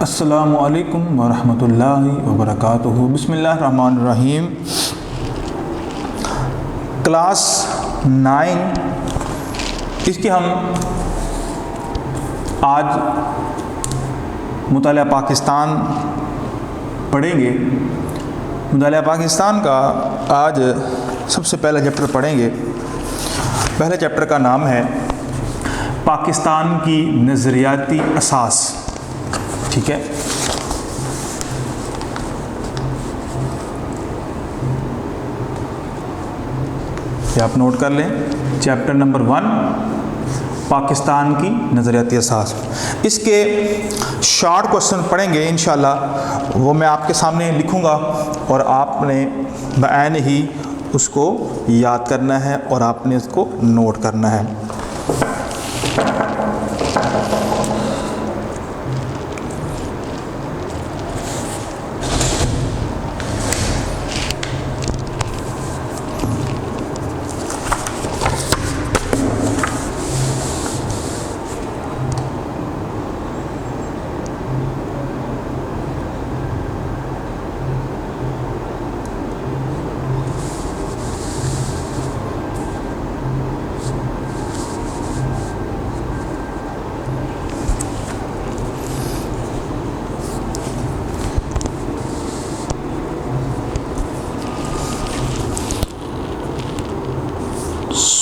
السلام علیکم ورحمۃ اللہ وبرکاتہ۔ بسم اللہ الرحمن الرحیم۔ کلاس 9 اس کی ہم آج مطالعہ پاکستان پڑھیں گے۔ مطالعہ پاکستان کا آج سب سے پہلا چیپٹر پڑھیں گے۔ پہلے چیپٹر کا نام ہے پاکستان کی نظریاتی اساس، ٹھیک ہے۔ یہ آپ نوٹ کر لیں، چیپٹر نمبر 1 پاکستان کی نظریاتی اساس۔ اس کے شارٹ کوسچن پڑھیں گے انشاءاللہ، وہ میں آپ کے سامنے لکھوں گا اور آپ نے بعین ہی اس کو یاد کرنا ہے اور آپ نے اس کو نوٹ کرنا ہے۔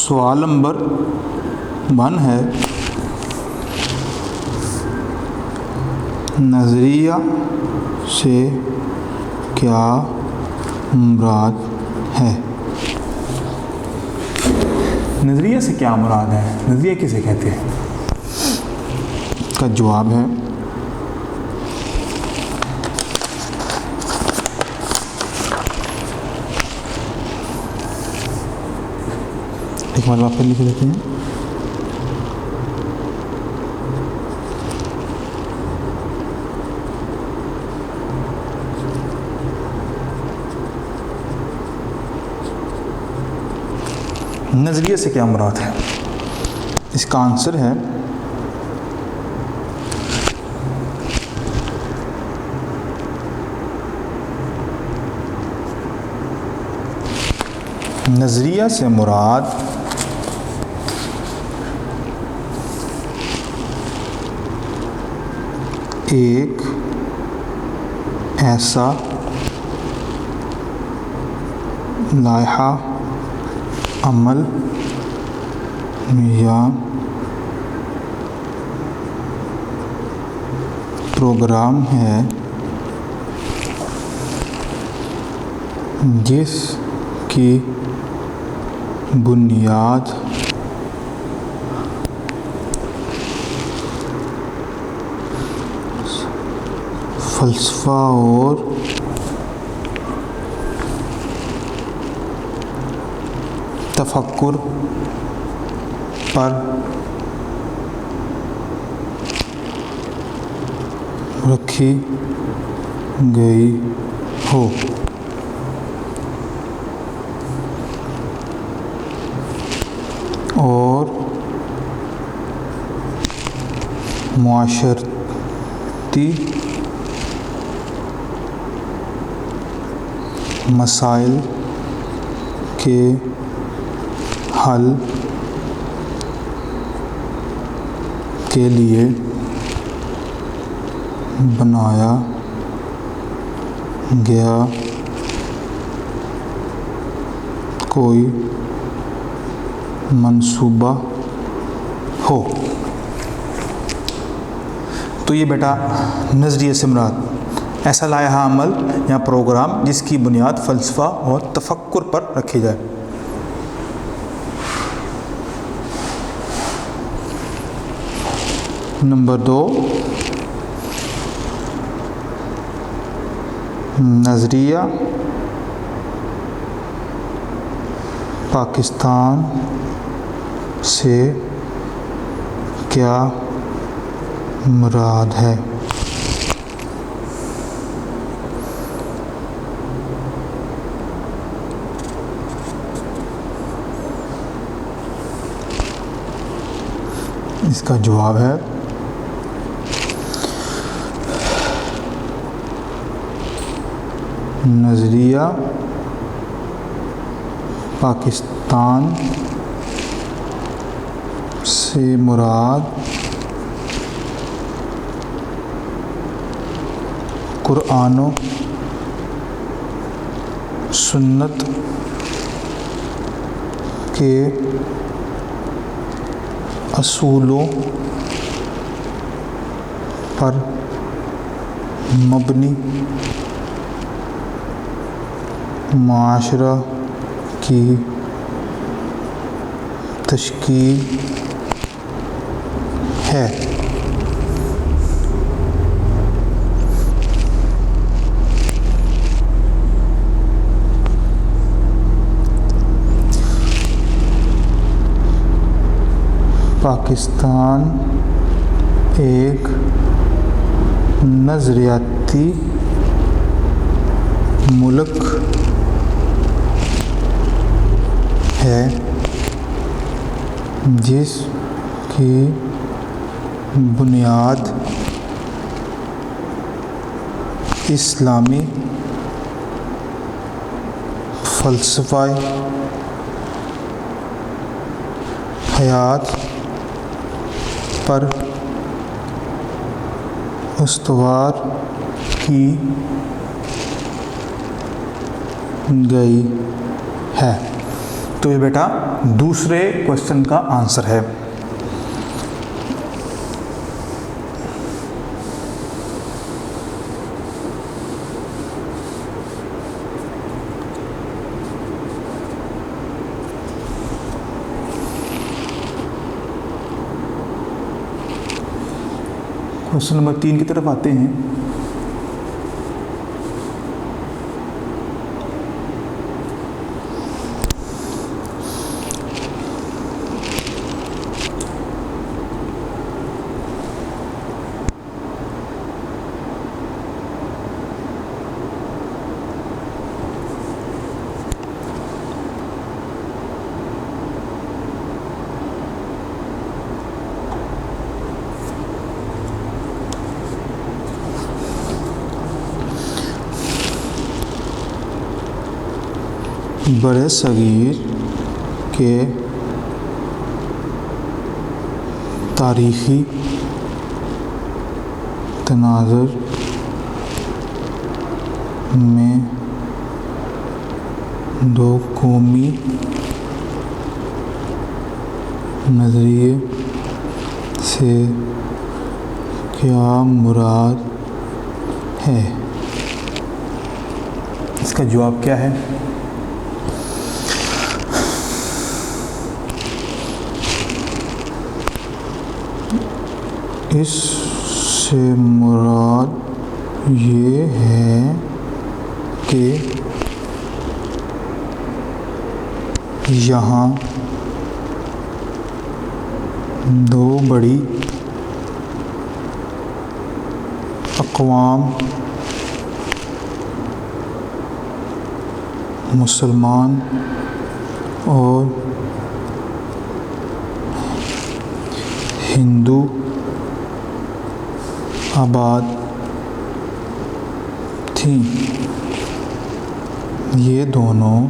سوال نمبر 1 ہے، نظریہ سے کیا مراد ہے؟ نظریہ سے کیا مراد ہے؟ نظریہ کسے کہتے ہیں؟ کا جواب ہے ایک بار واپس لکھ لیتے ہیں۔ نظریے سے کیا مراد ہے؟ اس کا آنسر ہے نظریہ سے مراد ایک ایسا لائحہ عمل یا پروگرام ہے جس کی بنیاد فلسفہ اور تفکر پر رکھی گئی ہو۔ اور معاشرتی مسائل کے حل کے لیے بنایا گیا کوئی منصوبہ ہو۔ تو یہ بیٹا نظریے سے مراد ایسا لائحہ عمل یا پروگرام جس کی بنیاد فلسفہ اور تفکر پر رکھی جائے۔ نمبر 2، نظریہ پاکستان سے کیا مراد ہے؟ اس کا جواب ہے نظریہ پاکستان سے مراد قرآن و سنت کے اصولوں پر مبنی معاشرہ کی تشکیل ہے۔ پاکستان ایک نظریاتی ملک ہے جس کی بنیاد اسلامی فلسفہ حیات پر استوار کی گئی ہے۔ تو یہ بیٹا دوسرے کوشچن کا آنسر ہے۔ کوشچن نمبر 3 کی طرف آتے ہیں۔ برِ صغیر کے تاریخی تناظر میں دو قومی نظریے سے کیا مراد ہے؟ اس کا جواب کیا ہے؟ اس سے مراد یہ ہے کہ یہاں دو بڑی اقوام مسلمان اور ہندو آباد تھیں۔ یہ دونوں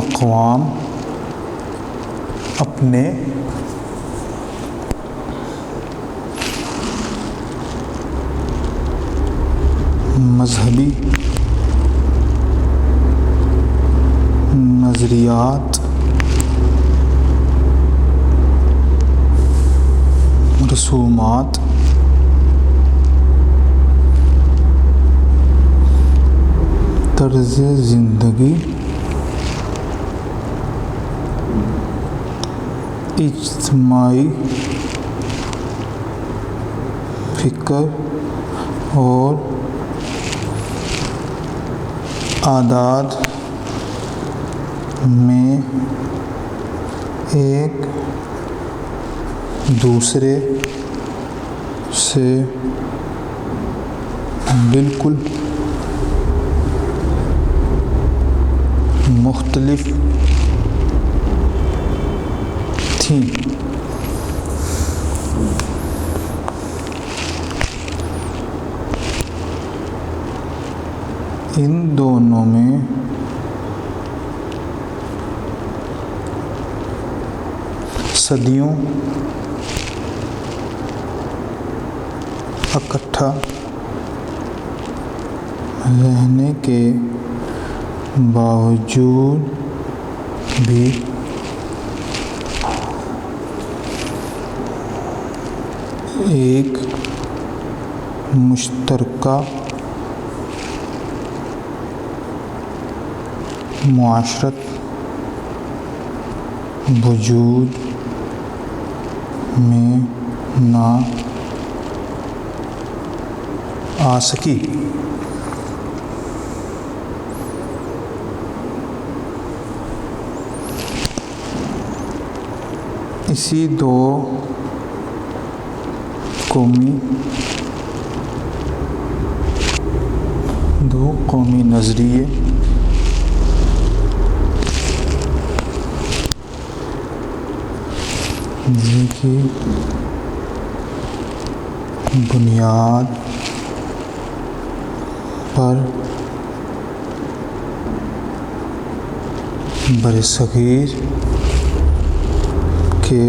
اقوام اپنے مذہبی نظریات، رسومات، طرز زندگی، اجتماعی فکر اور عادات میں ایک دوسرے سے بالکل مختلف تھیں۔ ان دونوں میں صدیوں اکٹھا رہنے کے باوجود بھی ایک مشترکہ معاشرت وجود میں نہ آ سکی۔ اسی دو قومی نظریے کی بنیاد پر برصغیر کے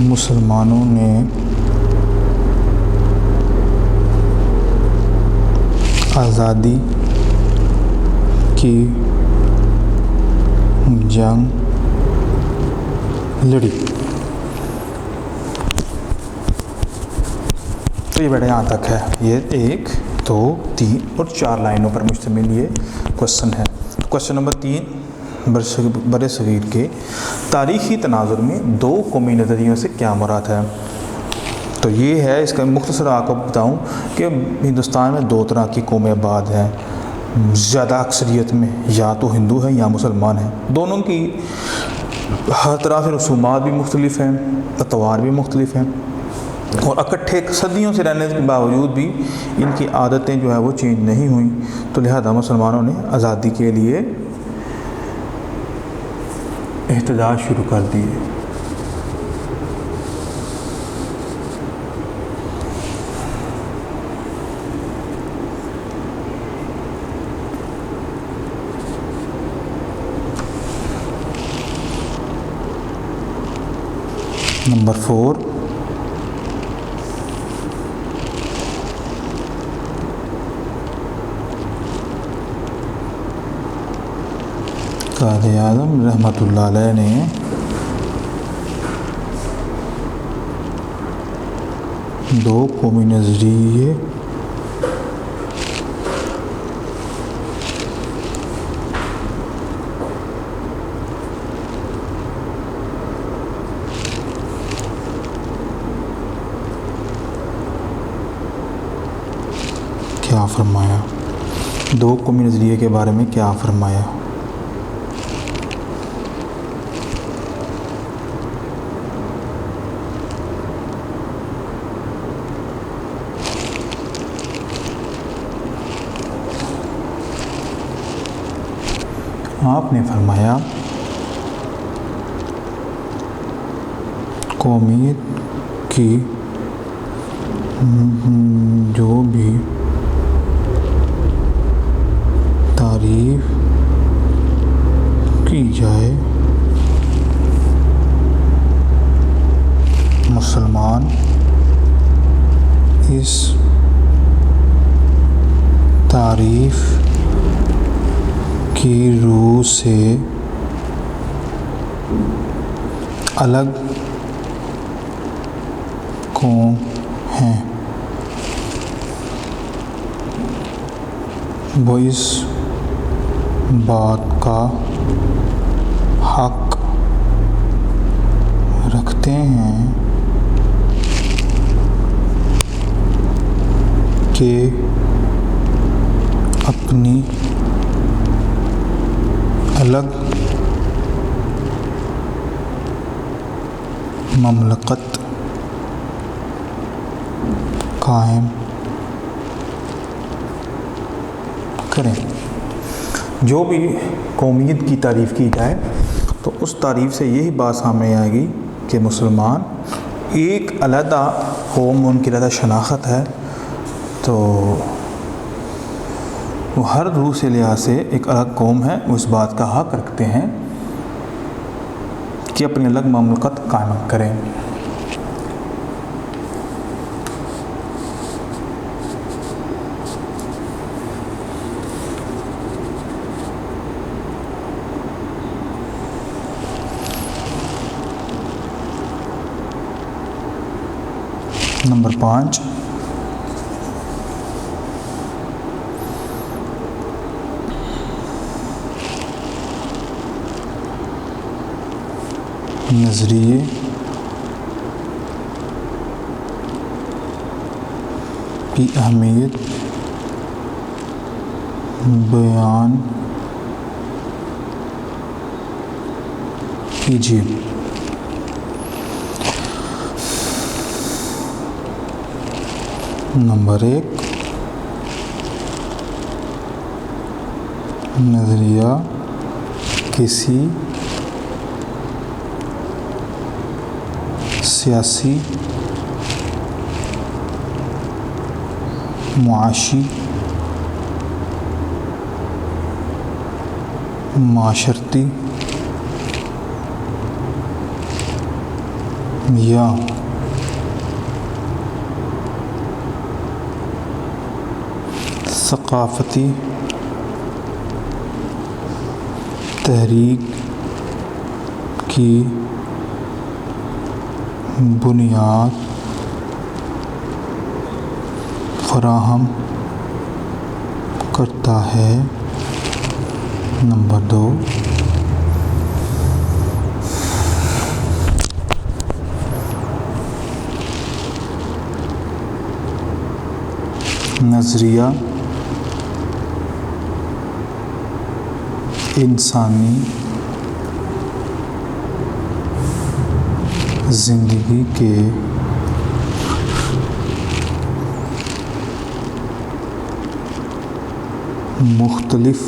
مسلمانوں نے آزادی کی جنگ لڑی۔ تو یہ بیٹا یہاں تک ہے، یہ 1 2 3 اور 4 لائنوں پر مشتمل یہ کوشچن ہے۔ کوشچن نمبر 3، بر صغیر کے تاریخی تناظر میں 2 قومی نظریوں سے کیا مراد ہے؟ تو یہ ہے، اس کا مختصر آپ کو بتاؤں کہ ہندوستان میں 2 طرح کی قومیں آباد ہیں، زیادہ اکثریت میں یا تو ہندو ہیں یا مسلمان ہیں۔ دونوں کی ہر طرح سے رسومات بھی مختلف ہیں، اطوار بھی مختلف ہیں، اور اکٹھے صدیوں سے رہنے کے باوجود بھی ان کی عادتیں جو ہے وہ چینج نہیں ہوئیں، تو لہذا مسلمانوں نے آزادی کے لیے احتجاج شروع کر دیے۔ نمبر 4، قائد اعظم رحمۃ اللہ علیہ نے دو قومی نظریے کیا فرمایا؟ 2 قومی نظریے کے بارے میں کیا فرمایا؟ آپ نے فرمایا قومیت کی جو بھی تعریف کی جائے مسلمان اس تعریف کی روح سے الگ قوم ہیں، وہ اس بات کا حق رکھتے ہیں کہ اپنی الگ مملکت قائم کریں۔ جو بھی قومیت کی تعریف کی جائے تو اس تعریف سے یہی بات سامنے آئے گی کہ مسلمان ایک علیحدہ قوم، ان کی علیحدہ شناخت ہے، تو وہ ہر روح سے لحاظ سے ایک الگ قوم ہے، وہ اس بات کا حق رکھتے ہیں کہ اپنی الگ مملکت قائم کریں۔ نمبر 5، نظریے کی اہمیت بیان کیجیے۔ نمبر 1، نظریہ کسی سیاسی، معاشی، معاشرتی یا ثقافتی تحریک کی بنیاد فراہم کرتا ہے۔ نمبر 2، نظریہ انسانی زندگی کے مختلف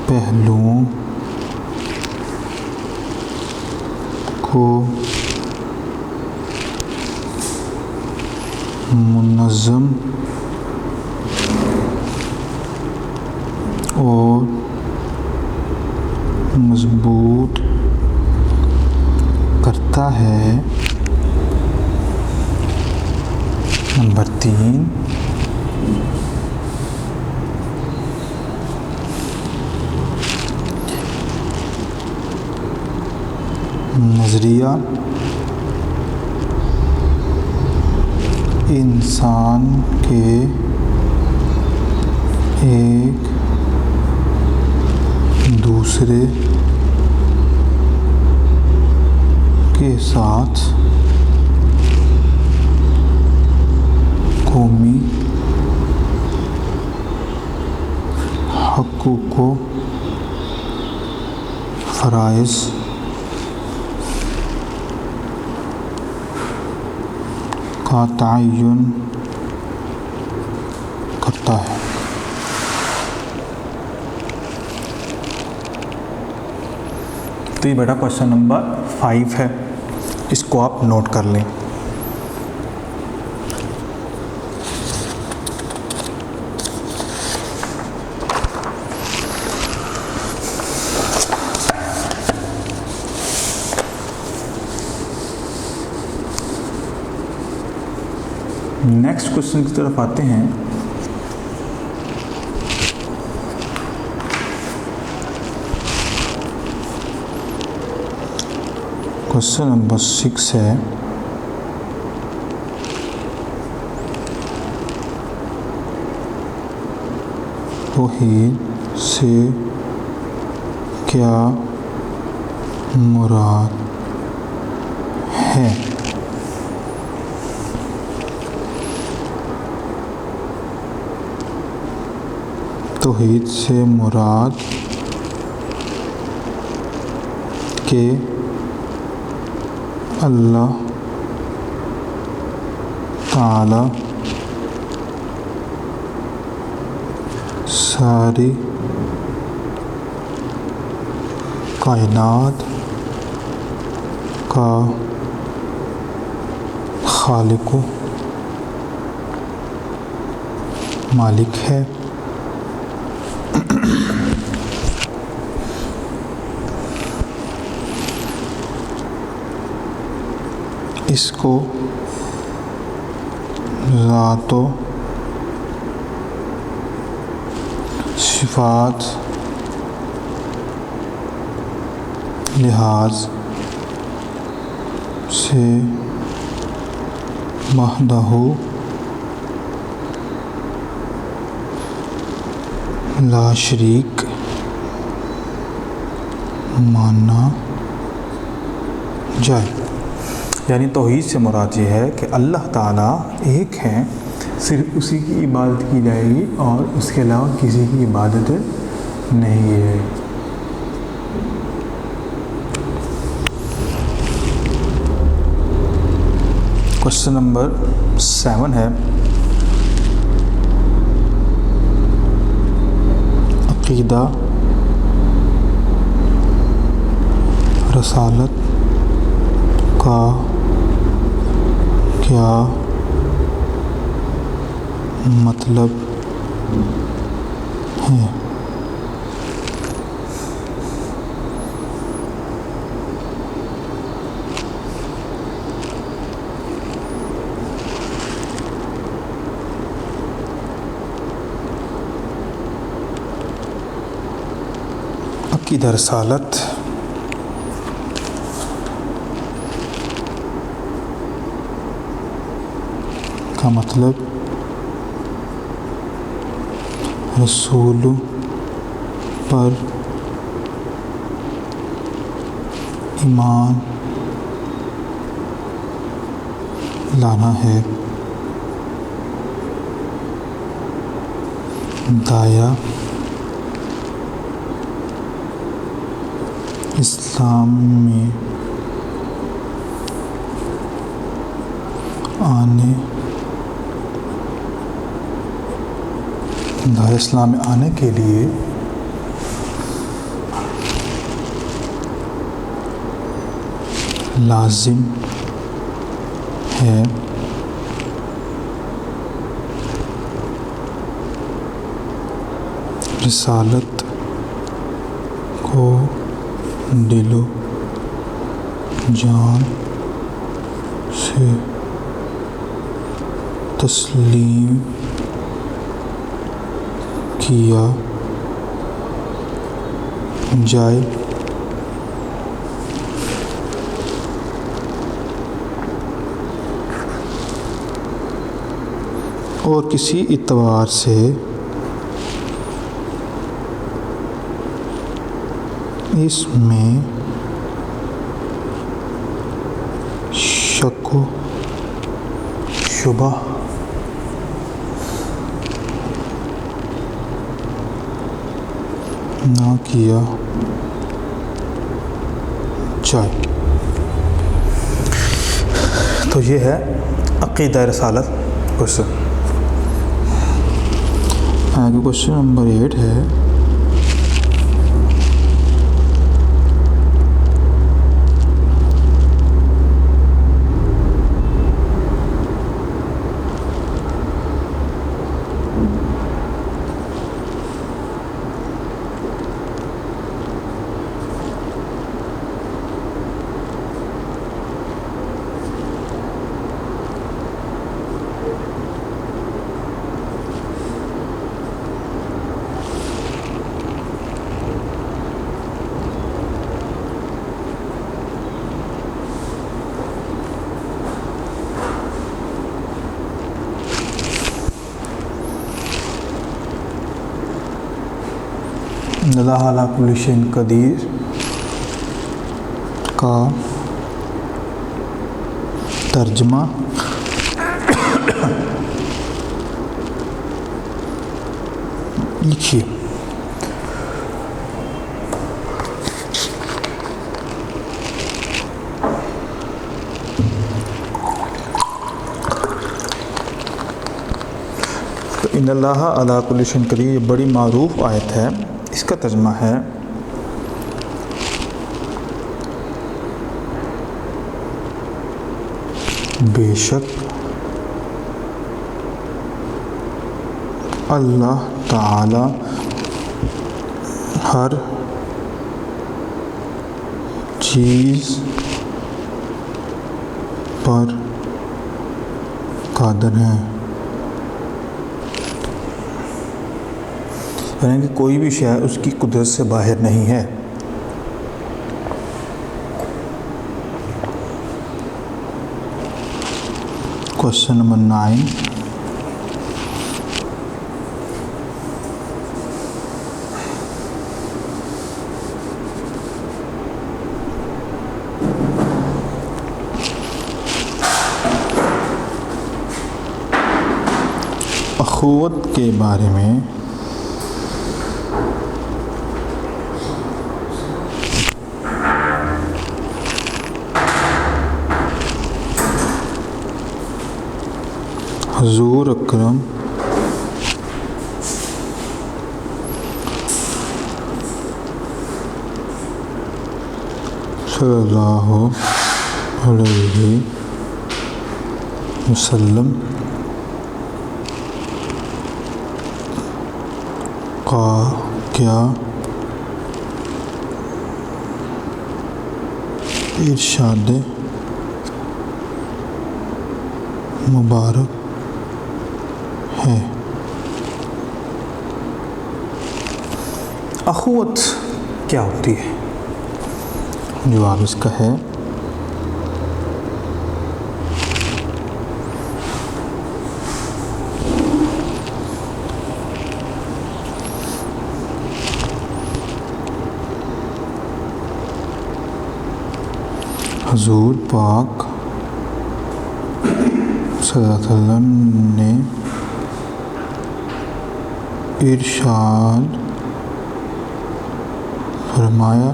پہلوؤں کو منظم اور مضبوط کرتا ہے۔ نمبر 3، نظریہ انسان کے ایک دوسرے کے ساتھ قومی حقوق و فرائض کا تعین کرتا ہے۔ تو یہ بیٹا کوشچن نمبر 5 ہے، اس کو آپ نوٹ کر لیں۔ نیکسٹ کوشچن کی طرف آتے ہیں۔ کوشچن نمبر 6 ہے، توحید سے کیا مراد ہے؟ توحید سے مراد کہ اللہ تعالی ساری کائنات کا خالق مالک ہے، اس کو ذات و صفات لحاظ سے وحدہ لا شریک مانا جائے۔ یعنی توحید سے مراد یہ ہے کہ اللہ تعالیٰ ایک ہیں، صرف اسی کی عبادت کی جائے گی اور اس کے علاوہ کسی کی عبادت نہیں ہے۔ کوشچن نمبر 7 ہے عقیدہ رسالت کا کیا مطلب ہے؟ عقیدہ رسالت کا مطلب رسول پر ایمان لانا ہے، داعیہ اسلام میں آنے کے لیے لازم ہے رسالت کو دل و جان سے تسلیم کیا جائے، اور کسی اعتبار سے اس میں شک و شبہ نہ کیا جائے۔ تو یہ ہے عقیدہ رسالت کوشچن۔ آگے کوشچن نمبر 8 ہے اللہ علی کل شیء قدیر کا ترجمہ لکھیے۔ تو ان اللہ علی کل شیء قدیر یہ بڑی معروف آیت ہے، اس کا ترجمہ ہے بے شک اللہ تعالی ہر چیز پر قادر ہے، یعنی کہ کوئی بھی شے اس کی قدرت سے باہر نہیں ہے۔ کوشچن نمبر 9، اخوت کے بارے میں حضور اکرم صلی اللہ علیہ وسلم کا کیا ارشاد مبارک ہے؟ اخوت کیا ہوتی ہے؟ جواب اس کا ہے حضور پاک صلی اللہ علیہ وسلم نے ارشاد فرمایا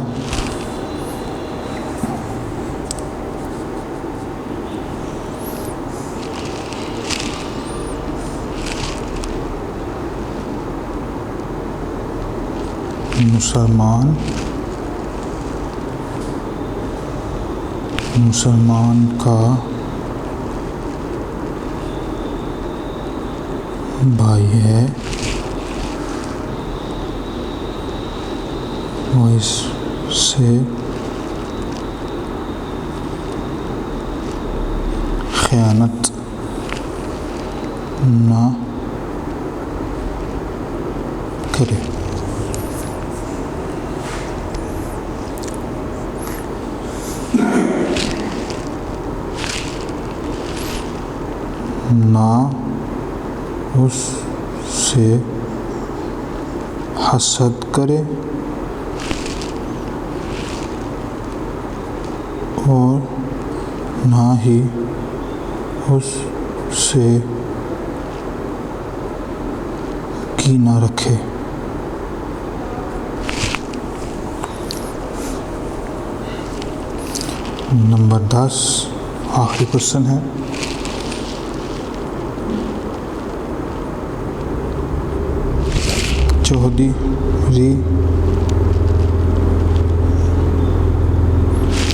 مسلمان کا بھائی ہے، وہ اس سے خیانت نہ کرے۔ نہ اس سے حسد کرے اور نہ ہی اس سے کینہ رکھے۔ نمبر 10 آخری کوشچن ہے، چودھری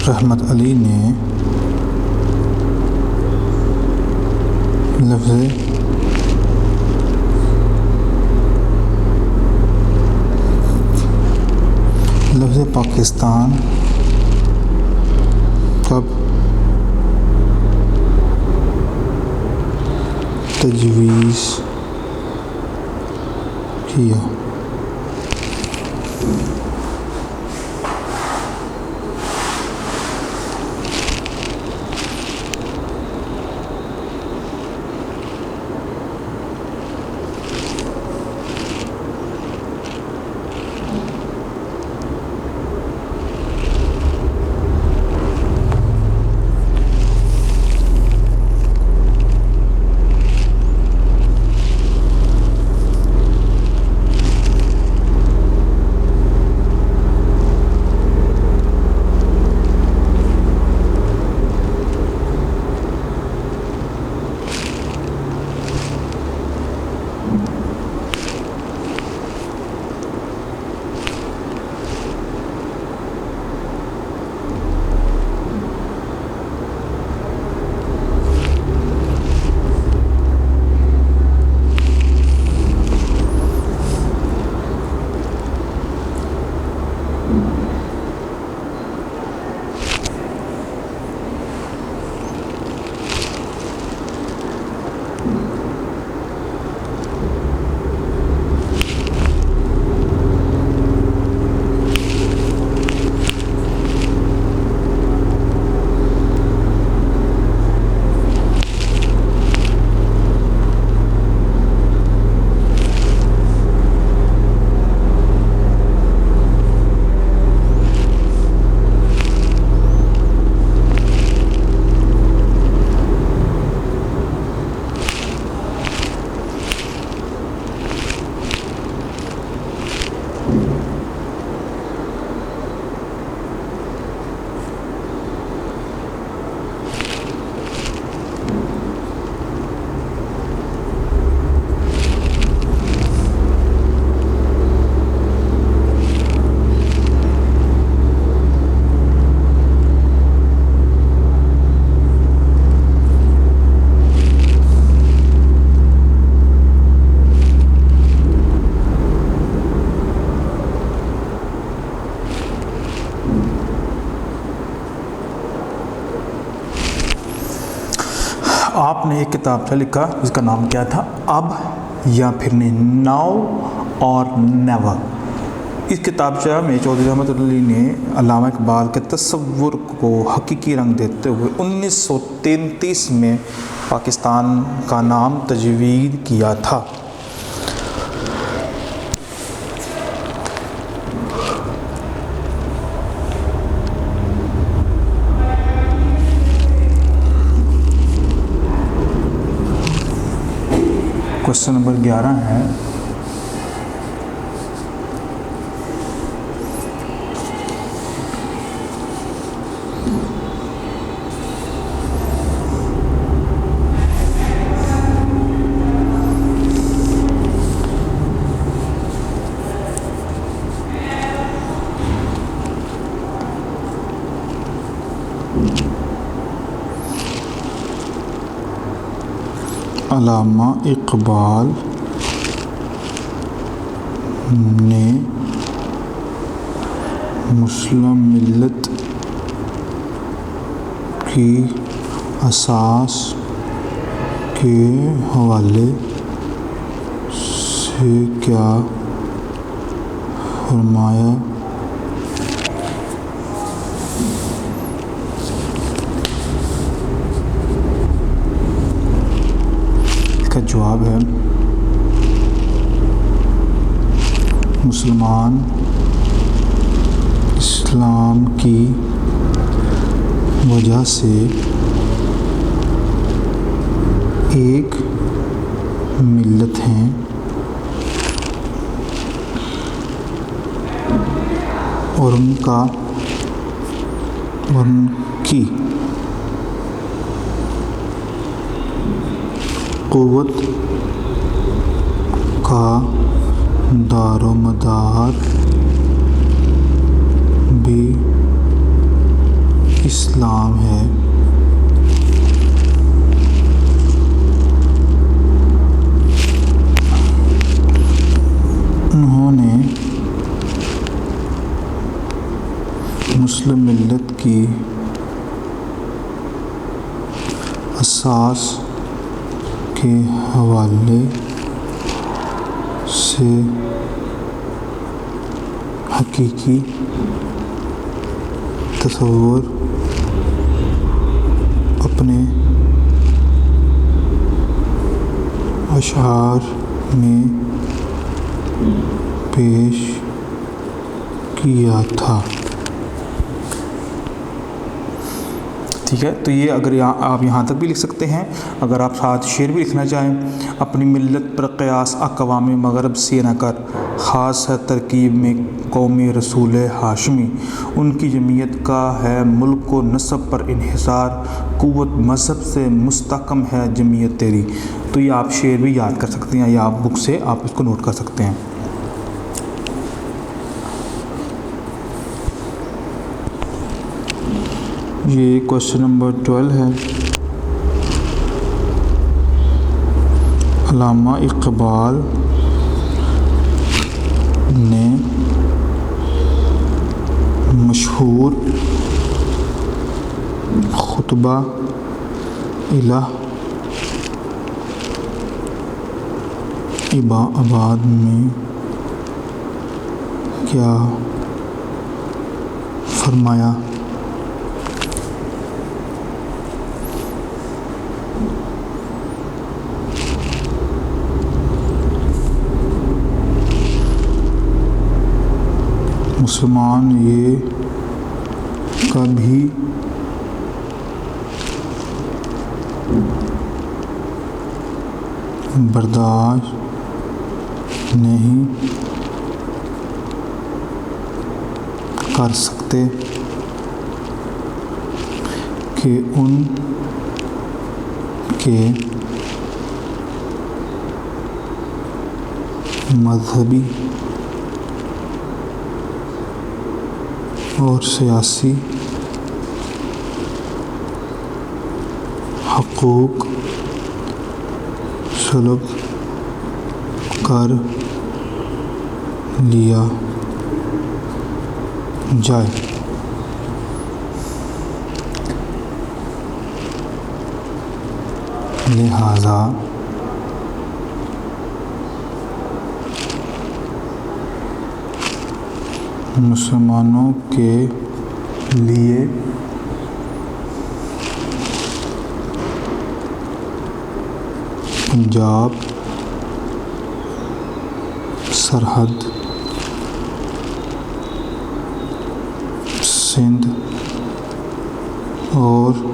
رحمت علی نے لفظ پاکستان کب تجویز کیا؟ آپ نے ایک کتابچہ لکھا جس کا نام کیا تھا؟ اب یا پھر نہیں، ناؤ اور نیور۔ اس کتابچہ میں چودھری رحمت اللہ علیہ نے علامہ اقبال کے تصور کو حقیقی رنگ دیتے ہوئے 1933 میں پاکستان کا نام تجوید کیا تھا۔ کوشچن نمبر 11 ہے، علامہ اقبال نے مسلم ملت کی اساس کے حوالے سے کیا فرمایا؟ جواب ہے، مسلمان اسلام کی وجہ سے ایک ملت ہیں اور ان کی قوت کا دار و مدار بھی اسلام ہے۔ انہوں نے مسلم ملت کی اساس کے حوالے سے حقیقی تصور اپنے اشعار میں پیش کیا تھا۔ ٹھیک ہے، تو یہ اگر آپ یہاں تک بھی لکھ سکتے ہیں۔ اگر آپ ساتھ شعر بھی لکھنا چاہیں، اپنی ملت پر قیاس اقوام مغرب سے نہ کر، خاص ہے ترکیب میں قوم رسول ہاشمی، ان کی جمعیت کا ہے ملک و نسب پر انحصار، قوت مذہب سے مستحکم ہے جمعیت تیری۔ تو یہ آپ شعر بھی یاد کر سکتے ہیں یا آپ بک سے آپ اس کو نوٹ کر سکتے ہیں۔ یہ کوشچن نمبر 12 ہے، علامہ اقبال نے مشہور خطبہ الہ آباد میں کیا فرمایا؟ مسلمان یہ کبھی برداشت نہیں کر سکتے کہ ان کے مذہبی اور سیاسی حقوق سلب کر لیا جائے۔ لہذا مسلمانوں کے لیے پنجاب سرحد، سندھ اور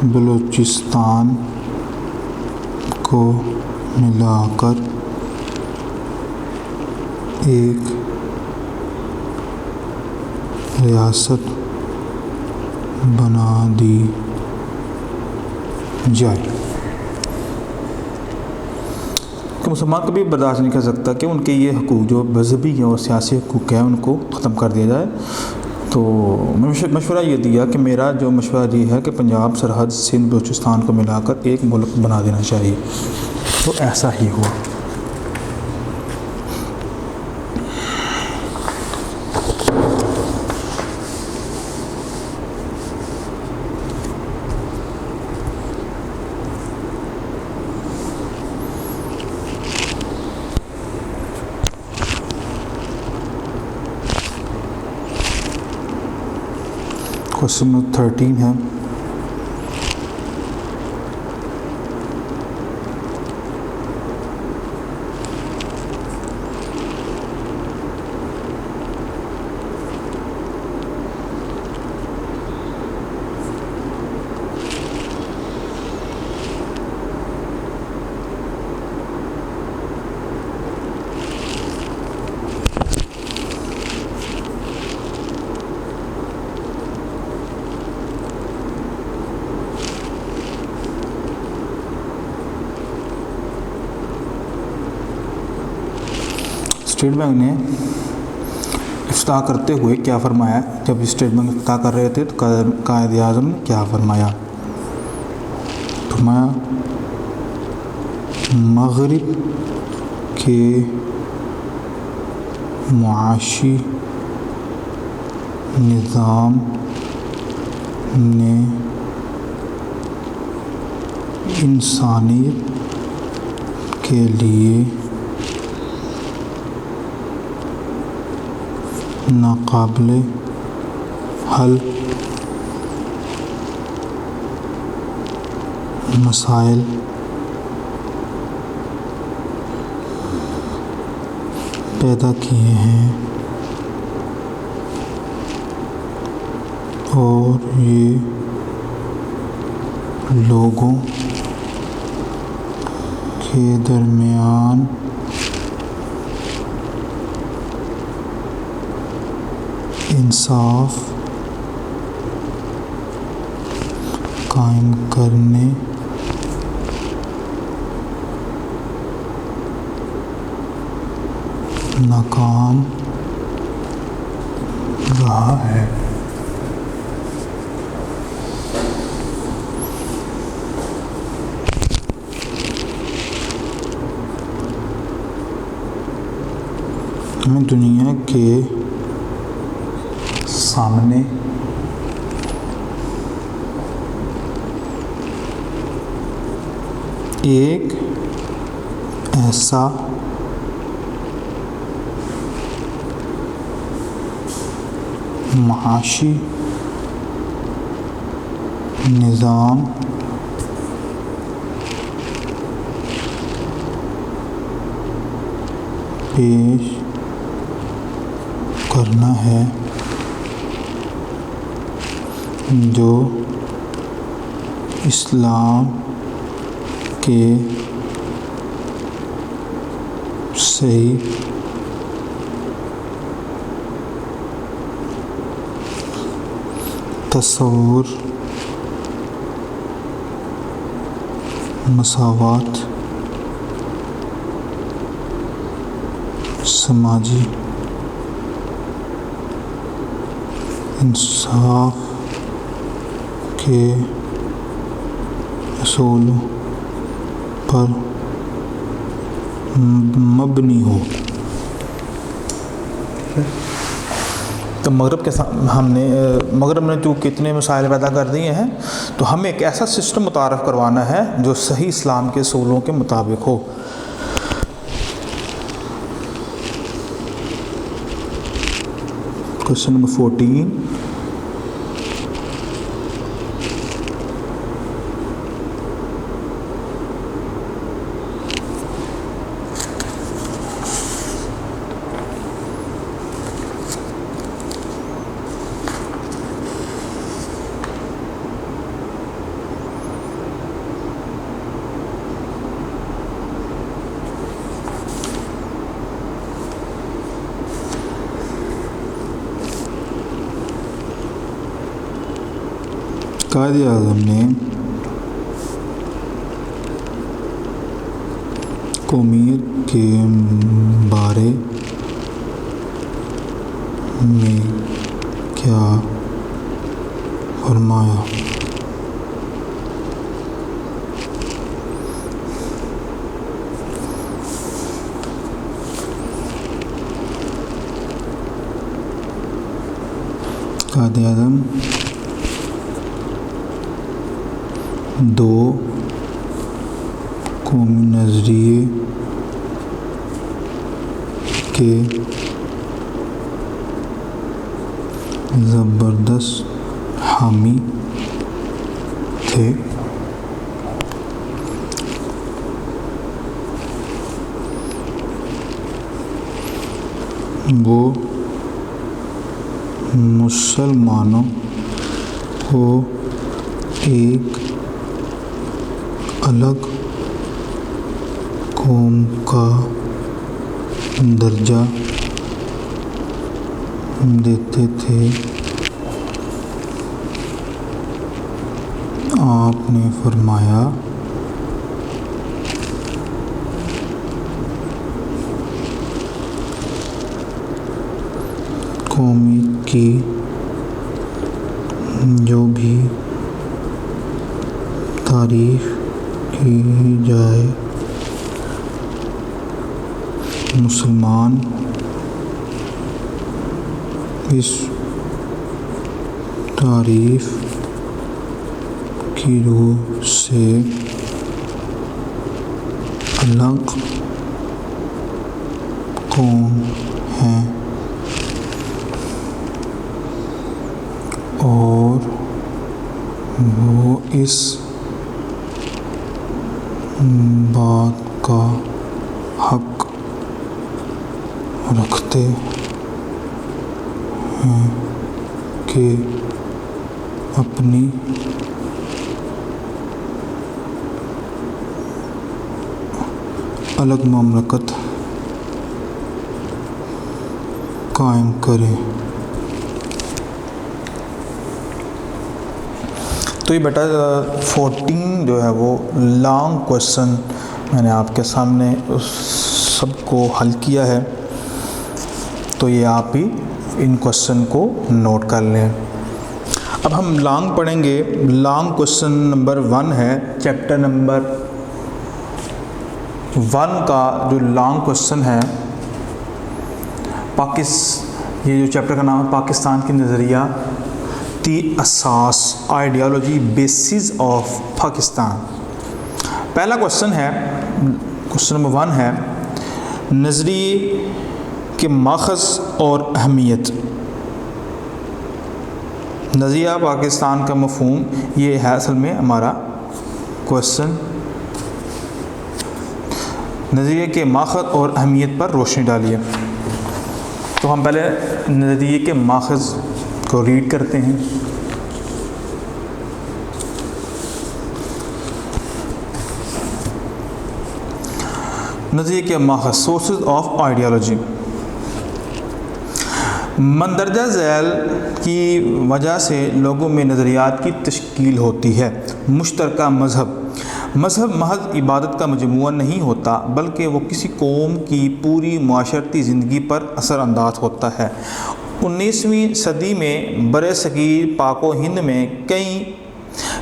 بلوچستان کو ملا کر ایک ریاست بنا دی جائے۔ کہ مسلمان کبھی برداشت نہیں کر سکتا کہ ان کے یہ حقوق جو مذہبی اور سیاسی حقوق ہیں ان کو ختم کر دیا جائے۔ تو مشورہ یہ دیا کہ میرا جو مشورہ یہ ہے کہ پنجاب سرحد، سندھ، بلوچستان کو ملا کر ایک ملک بنا دینا چاہیے، تو ایسا ہی ہوا۔ کوسچن نمبر 13 ہے، اسٹیٹ بینک نے افتتاح کرتے ہوئے کیا فرمایا؟ جب اسٹیٹ بینک افتتاح کر رہے تھے تو قائد اعظم نے کیا فرمایا؟ فرمایا مغرب کے معاشی نظام نے انسانیت کے لیے ناقابل حل مسائل پیدا کیے ہیں، اور یہ لوگوں کے درمیان انصاف قائم کرنے ناکام رہا ہے۔ ہمیں دنیا کے سامنے ایک ایسا معاشی نظام پیش کرنا ہے جو اسلام کے صحیح تصور، مساوات، سماجی انصاف کے اصولوں پر مبنی ہو۔ تو مغرب کے مغرب نے جو کتنے مسائل پیدا کر دیے ہیں، تو ہمیں ایک ایسا سسٹم متعارف کروانا ہے جو صحیح اسلام کے اصولوں کے مطابق ہو۔ کوشچن نمبر 14، قائد اعظم نے قومیت کے بارے میں کیا فرمایا؟ قائد اعظم دو قومی نظریے کے زبردست حامی تھے۔ وہ مسلمانوں کو ایک الگ قوم کا درجہ دیتے تھے۔ آپ نے فرمایا قومیت کی جو بھی تعریف کی جائے، مسلمان اس تعریف کی روح سے الگ قوم ہیں اور وہ اس بات کا حق رکھتے ہیں کہ اپنی الگ مملکت قائم کریں۔ تو یہ بیٹا 14 جو ہے وہ لانگ کویسچن میں نے آپ کے سامنے سب کو حل کیا ہے، تو یہ آپ ہی ان کویسچن کو نوٹ کر لیں۔ اب ہم لانگ پڑھیں گے۔ لانگ کویسچن نمبر 1 ہے، چیپٹر نمبر 1 کا جو لانگ کویسچن ہے، یہ جو چیپٹر کا نام ہے پاکستان کی نظریاتی اساس، آئیڈیالوجی بیسز آف پاکستان۔ پہلا کویسچن ہے، کویسچن نمبر 1 ہے، نظریے کے ماخذ اور اہمیت۔ نظریہ پاکستان کا مفہوم، یہ ہے اصل میں ہمارا کویسچن۔ نظریے کے ماخذ اور اہمیت پر روشنی ڈالیے۔ تو ہم پہلے نظریے کے ماخذ کو ریڈ کرتے ہیں۔ نظریے کے ماخذ، سورسز آف آئیڈیالوجی۔ مندرجہ ذیل کی وجہ سے لوگوں میں نظریات کی تشکیل ہوتی ہے۔ مشترکہ مذہب محض عبادت کا مجموعہ نہیں ہوتا، بلکہ وہ کسی قوم کی پوری معاشرتی زندگی پر اثر انداز ہوتا ہے۔ 19ویں صدی میں برِ صغیر پاک و ہند میں کئی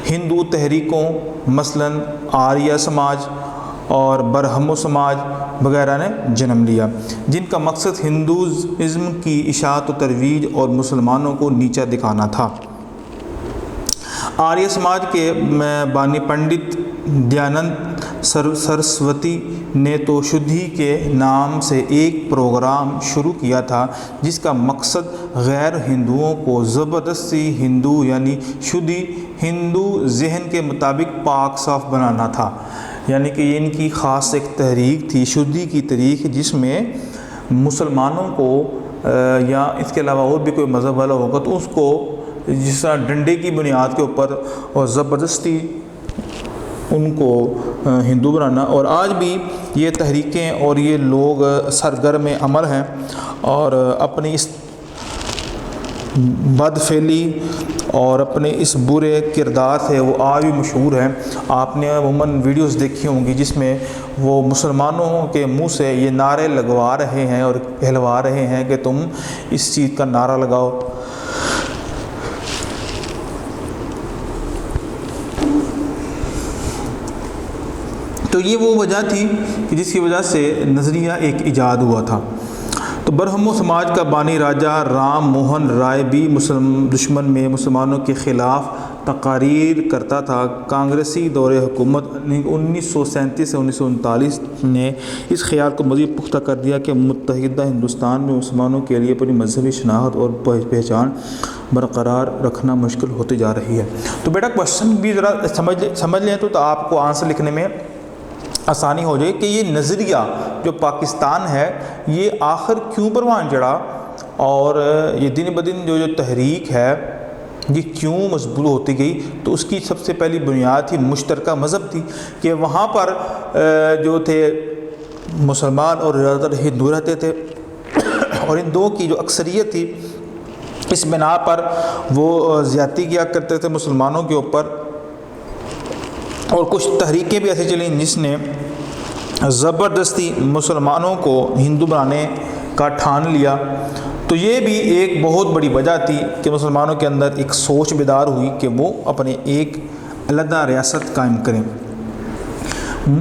ہندو تحریکوں مثلاً آریہ سماج اور برہمو سماج وغیرہ نے جنم لیا، جن کا مقصد ہندوازم کی اشاعت و ترویج اور مسلمانوں کو نیچا دکھانا تھا۔ آریہ سماج کے بانی پنڈت دیانند سرسوتی نے تو شدھی کے نام سے ایک پروگرام شروع کیا تھا، جس کا مقصد غیر ہندوؤں کو زبردستی ہندو یعنی شدھی ہندو ذہن کے مطابق پاک صاف بنانا تھا۔ یعنی کہ یہ ان کی خاص ایک تحریک تھی، شدھی کی تحریک، جس میں مسلمانوں کو یا اس کے علاوہ اور بھی کوئی مذہب والا ہوگا تو اس کو جس طرح ڈنڈے کی بنیاد کے اوپر اور زبردستی ان کو ہندو بنانا۔ اور آج بھی یہ تحریکیں اور یہ لوگ سرگرم عمل ہیں اور اپنی اس بد فعلی اور اپنے اس برے کردار سے وہ آج بھی مشہور ہیں۔ آپ نے عموماً ویڈیوز دیکھی ہوں گی جس میں وہ مسلمانوں کے منہ سے یہ نعرے لگوا رہے ہیں اور کہلوا رہے ہیں کہ تم اس چیز کا نعرہ لگاؤ۔ تو یہ وہ وجہ تھی کہ جس کی وجہ سے نظریہ ایک ایجاد ہوا تھا۔ تو برہمو سماج کا بانی راجہ رام موہن رائے بھی مسلم دشمن میں مسلمانوں کے خلاف تقاریر کرتا تھا۔ کانگریسی دور حکومت 1937 سے 1939 نے اس خیال کو مزید پختہ کر دیا کہ متحدہ ہندوستان میں مسلمانوں کے لیے اپنی مذہبی شناخت اور پہچان برقرار رکھنا مشکل ہوتی جا رہی ہے۔ تو بیٹا کوشچن بھی ذرا سمجھ لیں تو آپ کو آنسر لکھنے میں آسانی ہو جائے کہ یہ نظریہ جو پاکستان ہے یہ آخر کیوں پروان چڑھا، اور یہ دن بدن جو تحریک ہے یہ کیوں مضبوط ہوتی گئی۔ تو اس کی سب سے پہلی بنیاد تھی مشترکہ مذہب تھی، کہ وہاں پر جو تھے مسلمان اور زیادہ تر ہندو رہتے تھے، اور ان دو کی جو اکثریت تھی اس بنا پر وہ زیادتی کیا کرتے تھے مسلمانوں کے اوپر۔ اور کچھ تحریکیں بھی ایسے چلیں جس نے زبردستی مسلمانوں کو ہندو بنانے کا ٹھان لیا۔ تو یہ بھی ایک بہت بڑی وجہ تھی کہ مسلمانوں کے اندر ایک سوچ بیدار ہوئی کہ وہ اپنے ایک علیحدہ ریاست قائم کریں۔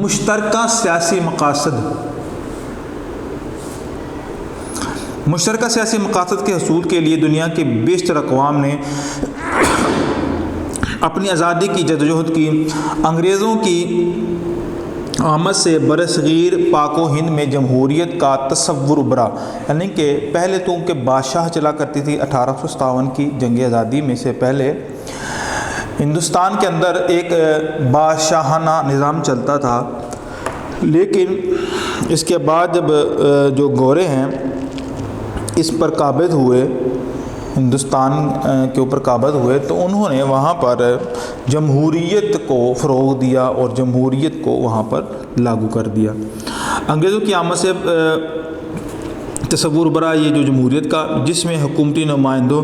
مشترکہ سیاسی مقاصد کے حصول کے لیے دنیا کے بیشتر اقوام نے اپنی آزادی کی جدوجہد کی۔ انگریزوں کی آمد سے برصغیر پاک و ہند میں جمہوریت کا تصور ابھرا، یعنی کہ پہلے تو ان کے بادشاہ چلا کرتی تھی۔ 1857 کی جنگ آزادی میں سے پہلے ہندوستان کے اندر ایک بادشاہانہ نظام چلتا تھا، لیکن اس کے بعد جب جو گورے ہیں اس پر قابض ہوئے، ہندوستان کے اوپر قابض ہوئے، تو انہوں نے وہاں پر جمہوریت کو فروغ دیا اور جمہوریت کو وہاں پر لاگو کر دیا۔ انگریزوں کی آمد سے تصور ابھرا یہ جو جمہوریت کا، جس میں حکومتی نمائندوں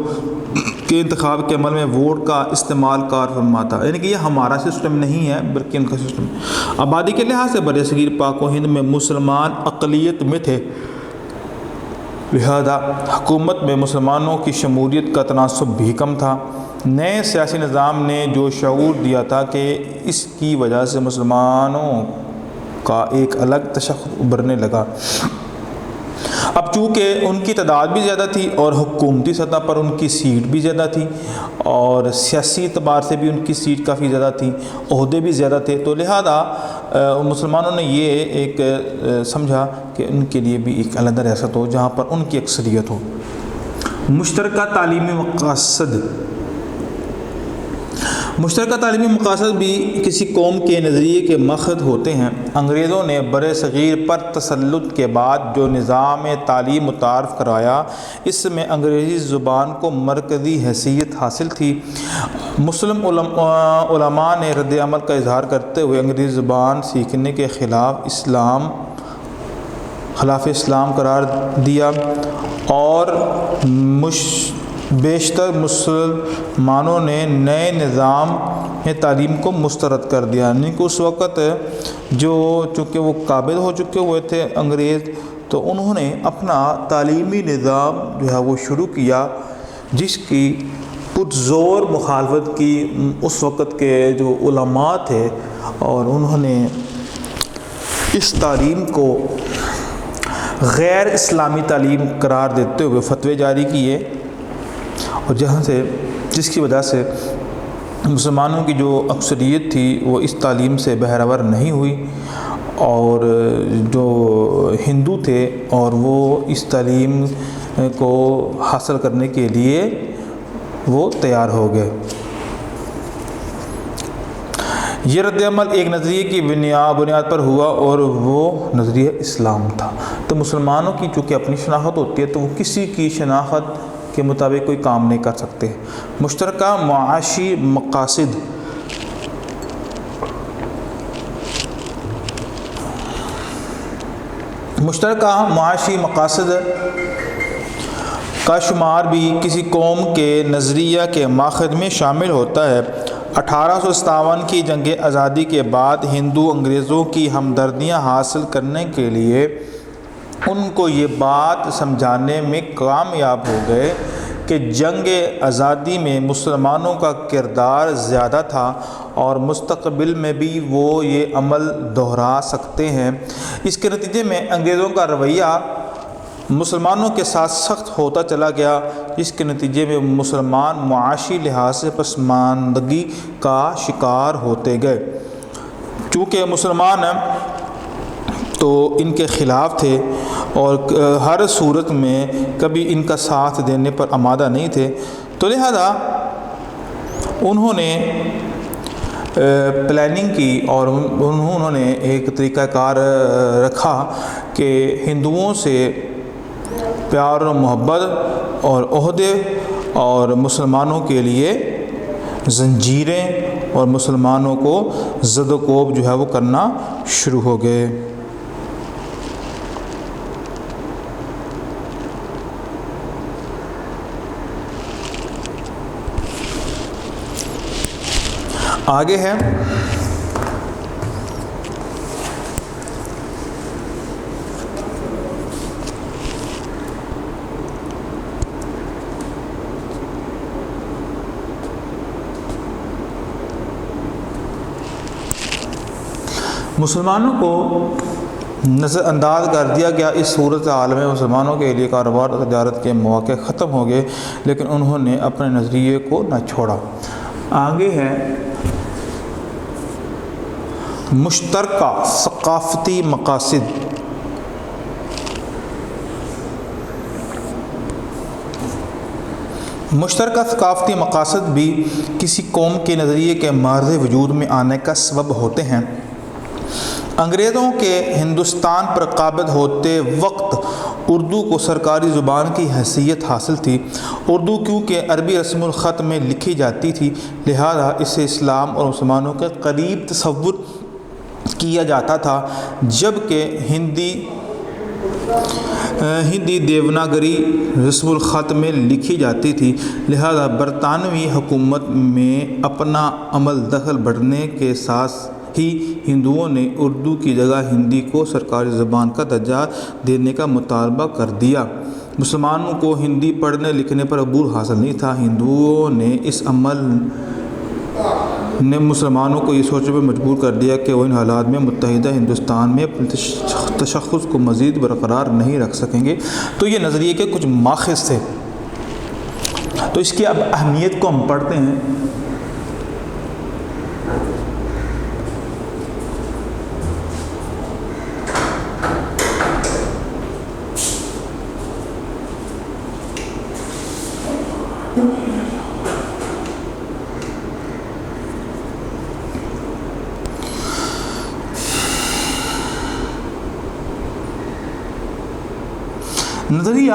کے انتخاب کے عمل میں ووٹ کا استعمال کار فرما تھا۔ یعنی کہ یہ ہمارا سسٹم نہیں ہے بلکہ ان کا سسٹم۔ آبادی کے لحاظ سے برصغیر پاک و ہند میں مسلمان اقلیت میں تھے، لہذا حکومت میں مسلمانوں کی شمولیت کا تناسب بھی کم تھا۔ نئے سیاسی نظام نے جو شعور دیا تھا کہ اس کی وجہ سے مسلمانوں کا ایک الگ تشخص ابھرنے لگا۔ اب چونکہ ان کی تعداد بھی زیادہ تھی اور حکومتی سطح پر ان کی سیٹ بھی زیادہ تھی اور سیاسی اعتبار سے بھی ان کی سیٹ کافی زیادہ تھی، عہدے بھی زیادہ تھے، تو لہذا مسلمانوں نے یہ ایک سمجھا کہ ان کے لیے بھی ایک علیحدہ ریاست ہو جہاں پر ان کی اکثریت ہو۔ مشترکہ تعلیمی مقاصد بھی کسی قوم کے نظریے کے مقصد ہوتے ہیں۔ انگریزوں نے برصغیر پر تسلط کے بعد جو نظام تعلیم متعارف کرایا، اس میں انگریزی زبان کو مرکزی حیثیت حاصل تھی۔ مسلم علماء نے رد عمل کا اظہار کرتے ہوئے انگریزی زبان سیکھنے کے خلاف اسلام قرار دیا، اور بیشتر مسلمانوں نے نئے نظام تعلیم کو مسترد کر دیا۔ یعنی کہ اس وقت چونکہ وہ قابض ہو چکے ہوئے تھے انگریز، تو انہوں نے اپنا تعلیمی نظام جو ہے وہ شروع کیا، جس کی پرزور مخالفت کی اس وقت کے جو علماء تھے، اور انہوں نے اس تعلیم کو غیر اسلامی تعلیم قرار دیتے ہوئے فتوے جاری کیے، اور جس کی وجہ سے مسلمانوں کی جو اکثریت تھی وہ اس تعلیم سے بہرور نہیں ہوئی، اور جو ہندو تھے اور وہ اس تعلیم کو حاصل کرنے کے لیے وہ تیار ہو گئے۔ یہ رد عمل ایک نظریے کی بنیاد پر ہوا، اور وہ نظریہ اسلام تھا۔ تو مسلمانوں کی چونکہ اپنی شناخت ہوتی ہے تو وہ کسی کی شناخت کے مطابق کوئی کام نہیں کر سکتے۔ مشترکہ معاشی مقاصد کا شمار بھی کسی قوم کے نظریہ کے ماخذ میں شامل ہوتا ہے۔ 1857 کی جنگ آزادی کے بعد ہندو انگریزوں کی ہمدردیاں حاصل کرنے کے لیے ان کو یہ بات سمجھانے میں کامیاب ہو گئے کہ جنگ آزادی میں مسلمانوں کا کردار زیادہ تھا اور مستقبل میں بھی وہ یہ عمل دہرا سکتے ہیں۔ اس کے نتیجے میں انگریزوں کا رویہ مسلمانوں کے ساتھ سخت ہوتا چلا گیا، جس کے نتیجے میں مسلمان معاشی لحاظ سے پسماندگی کا شکار ہوتے گئے۔ چونکہ مسلمان تو ان کے خلاف تھے اور ہر صورت میں کبھی ان کا ساتھ دینے پر آمادہ نہیں تھے، تو لہذا انہوں نے پلاننگ کی اور انہوں نے ایک طریقہ کار رکھا کہ ہندوؤں سے پیار و محبت اور عہدے اور مسلمانوں کے لیے زنجیریں اور مسلمانوں کو زد و کوب جو ہے وہ کرنا شروع ہو گئے۔ آگے ہے مسلمانوں کو نظر انداز کر دیا گیا۔ اس صورت حال میں مسلمانوں کے لیے کاروبار اور تجارت کے مواقع ختم ہو گئے، لیکن انہوں نے اپنے نظریے کو نہ چھوڑا۔ آگے ہے مشترکہ ثقافتی مقاصد۔ مشترکہ ثقافتی مقاصد بھی کسی قوم کے نظریے کے معرض وجود میں آنے کا سبب ہوتے ہیں۔ انگریزوں کے ہندوستان پر قابض ہوتے وقت اردو کو سرکاری زبان کی حیثیت حاصل تھی۔ اردو کیونکہ عربی رسم الخط میں لکھی جاتی تھی، لہذا اسے اسلام اور مسلمانوں کے قریب تصور کیا جاتا تھا، جبکہ ہندی دیوناگری رسم الخط میں لکھی جاتی تھی، لہذا برطانوی حکومت میں اپنا عمل دخل بڑھنے کے ساتھ ہی ہندوؤں نے اردو کی جگہ ہندی کو سرکاری زبان کا درجہ دینے کا مطالبہ کر دیا۔ مسلمانوں کو ہندی پڑھنے لکھنے پر عبور حاصل نہیں تھا۔ ہندوؤں نے اس عمل نے مسلمانوں کو یہ سوچنے پر مجبور کر دیا کہ وہ ان حالات میں متحدہ ہندوستان میں اپنے تشخص کو مزید برقرار نہیں رکھ سکیں گے۔ تو یہ نظریے کے کچھ ماخذ تھے، تو اس کی اب اہمیت کو ہم پڑھتے ہیں۔ نظریہ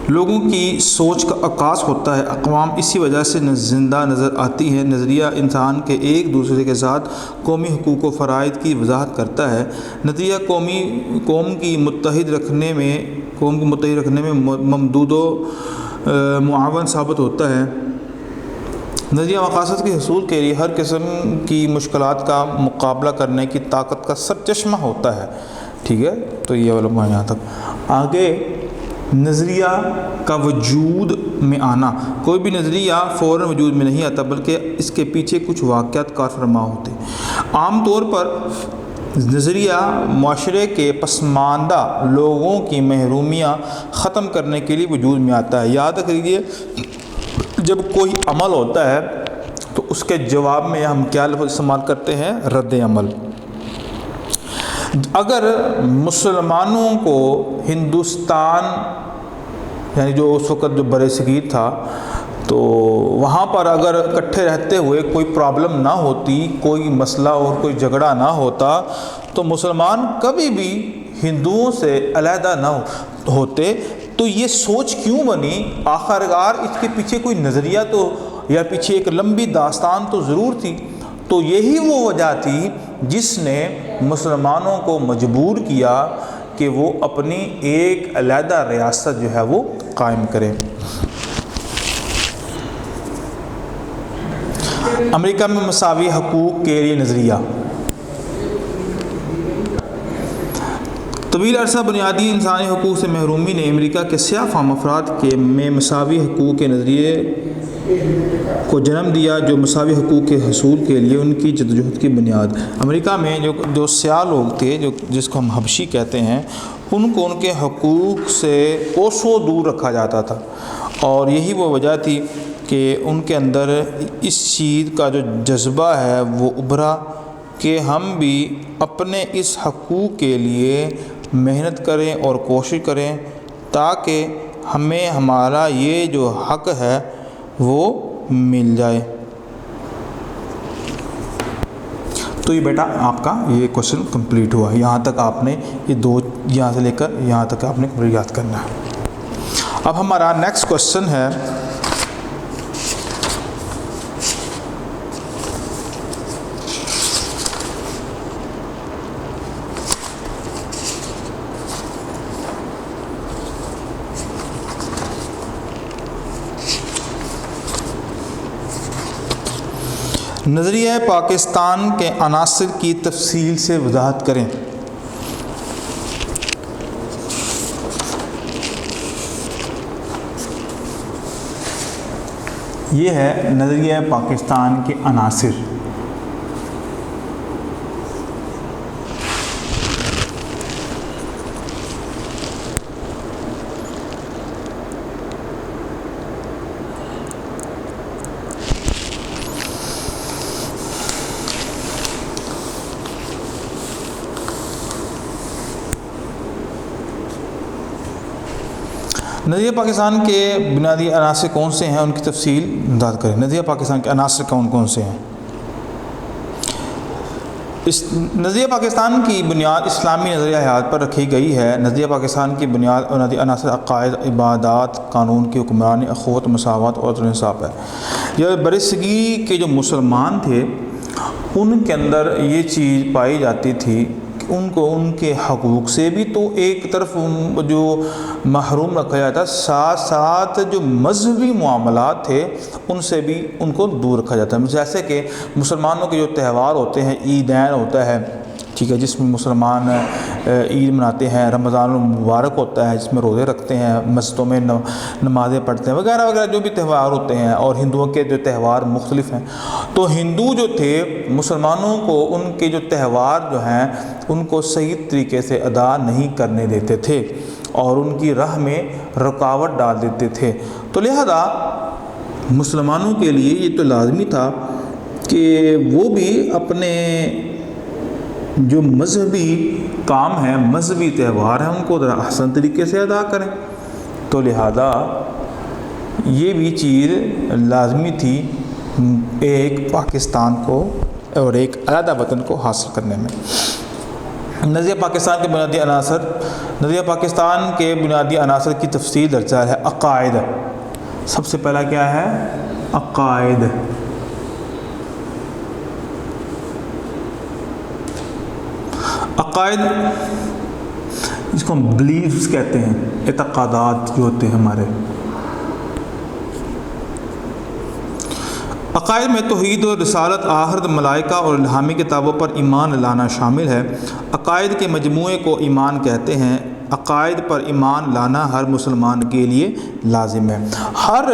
لوگوں کی سوچ کا عکاس ہوتا ہے۔ اقوام اسی وجہ سے زندہ نظر آتی ہیں۔ نظریہ انسان کے ایک دوسرے کے ساتھ قومی حقوق و فرائض کی وضاحت کرتا ہے۔ نظریہ قوم کی متحد رکھنے میں ممدود و معاون ثابت ہوتا ہے۔ نظریہ مقاصد کے حصول کے لیے ہر قسم کی مشکلات کا مقابلہ کرنے کی طاقت کا سرچشمہ ہوتا ہے۔ ٹھیک ہے، تو یہ علماء یہاں تک۔ آگے نظریہ کا وجود میں آنا۔ کوئی بھی نظریہ فوراً وجود میں نہیں آتا، بلکہ اس کے پیچھے کچھ واقعات کار فرما ہوتے ہیں۔ عام طور پر نظریہ معاشرے کے پسماندہ لوگوں کی محرومیاں ختم کرنے کے لیے وجود میں آتا ہے۔ یاد رکھیے جب کوئی عمل ہوتا ہے تو اس کے جواب میں ہم کیا لفظ استعمال کرتے ہیں؟ رد عمل۔ اگر مسلمانوں کو ہندوستان یعنی جو اس وقت جو بر صغیر تھا تو وہاں پر اگر اکٹھے رہتے ہوئے کوئی پرابلم نہ ہوتی، کوئی مسئلہ اور کوئی جھگڑا نہ ہوتا تو مسلمان کبھی بھی ہندوؤں سے علیحدہ نہ ہوتے۔ تو یہ سوچ کیوں بنی؟ آخرکار اس کے پیچھے کوئی نظریہ تو یا پیچھے ایک لمبی داستان تو ضرور تھی۔ تو یہی وہ وجہ تھی جس نے مسلمانوں کو مجبور کیا کہ وہ اپنی ایک علیحدہ ریاست جو ہے وہ قائم کریں۔ امریکہ میں مساوی حقوق کے لیے نظریہ۔ طویل عرصہ بنیادی انسانی حقوق سے محرومی نے امریکہ کے سیاہ فام افراد میں مساوی حقوق کے نظریے کو جنم دیا، جو مساوی حقوق کے حصول کے لیے ان کی جدوجہد کی بنیاد۔ امریکہ میں جو سیاہ لوگ تھے، جس کو ہم حبشی کہتے ہیں، ان کو ان کے حقوق سے کوسوں دور رکھا جاتا تھا، اور یہی وہ وجہ تھی کہ ان کے اندر اس چیز کا جو جذبہ ہے وہ ابھرا کہ ہم بھی اپنے اس حقوق کے لیے محنت کریں اور کوشش کریں تاکہ ہمیں ہمارا یہ جو حق ہے وہ مل جائے۔ تو یہ بیٹا آپ کا یہ کوشچن کمپلیٹ ہوا۔ یہاں تک آپ نے یہ دو یہاں سے لے کر یہاں تک آپ نے یاد کرنا ہے۔ اب ہمارا نیکسٹ کوشچن ہے نظریہ پاکستان کے عناصر کی تفصیل سے وضاحت کریں۔ یہ ہے نظریہ پاکستان کے عناصر۔ نظریہ پاکستان کے بنیادی عناصر کون سے ہیں، ان کی تفصیل وضاحت کریں۔ نظریہ پاکستان کے عناصر کون کون سے ہیں؟ اس نظریہ پاکستان کی بنیاد اسلامی نظریہ حیات پر رکھی گئی ہے۔ نظریہ پاکستان کی بنیادی عناصر عقائد، عبادات، قانون کی حکمرانی، اخوت، مساوات اور عدل و انصاف ہے۔ یہ بر صغیر کے جو مسلمان تھے ان کے اندر یہ چیز پائی جاتی تھی کہ ان کو ان کے حقوق سے بھی تو ایک طرف جو محروم رکھا جاتا، ساتھ ساتھ جو مذہبی معاملات تھے ان سے بھی ان کو دور رکھا جاتا ہے۔ جیسے کہ مسلمانوں کے جو تہوار ہوتے ہیں، عیدین ہوتا ہے، ٹھیک ہے، جس میں مسلمان عید مناتے ہیں، رمضان المبارک ہوتا ہے جس میں روزے رکھتے ہیں، مسجدوں میں نمازیں پڑھتے ہیں، وغیرہ وغیرہ جو بھی تہوار ہوتے ہیں، اور ہندوؤں کے جو تہوار مختلف ہیں۔ تو ہندو جو تھے مسلمانوں کو ان کے جو تہوار جو ہیں ان کو صحیح طریقے سے ادا نہیں کرنے دیتے تھے اور ان کی راہ میں رکاوٹ ڈال دیتے تھے۔ تو لہذا مسلمانوں کے لیے یہ تو لازمی تھا کہ وہ بھی اپنے جو مذہبی کام ہیں، مذہبی تہوار ہیں، ان کو ذرا احسن طریقے سے ادا کریں۔ تو لہذا یہ بھی چیز لازمی تھی ایک پاکستان کو اور ایک علیحدہ وطن کو حاصل کرنے میں۔ نظریہ پاکستان کے بنیادی عناصر۔ نظریہ پاکستان کے بنیادی عناصر کی تفصیل درج ہے۔ عقائد، سب سے پہلا کیا ہے؟ عقائد۔ عقائد جس کو ہم بلیفز کہتے ہیں، اعتقادات جو ہوتے ہیں ہمارے۔ عقائد میں توحید و رسالت، آخرت، ملائکہ اور الہامی کتابوں پر ایمان لانا شامل ہے۔ عقائد کے مجموعے کو ایمان کہتے ہیں۔ عقائد پر ایمان لانا ہر مسلمان کے لیے لازم ہے۔ ہر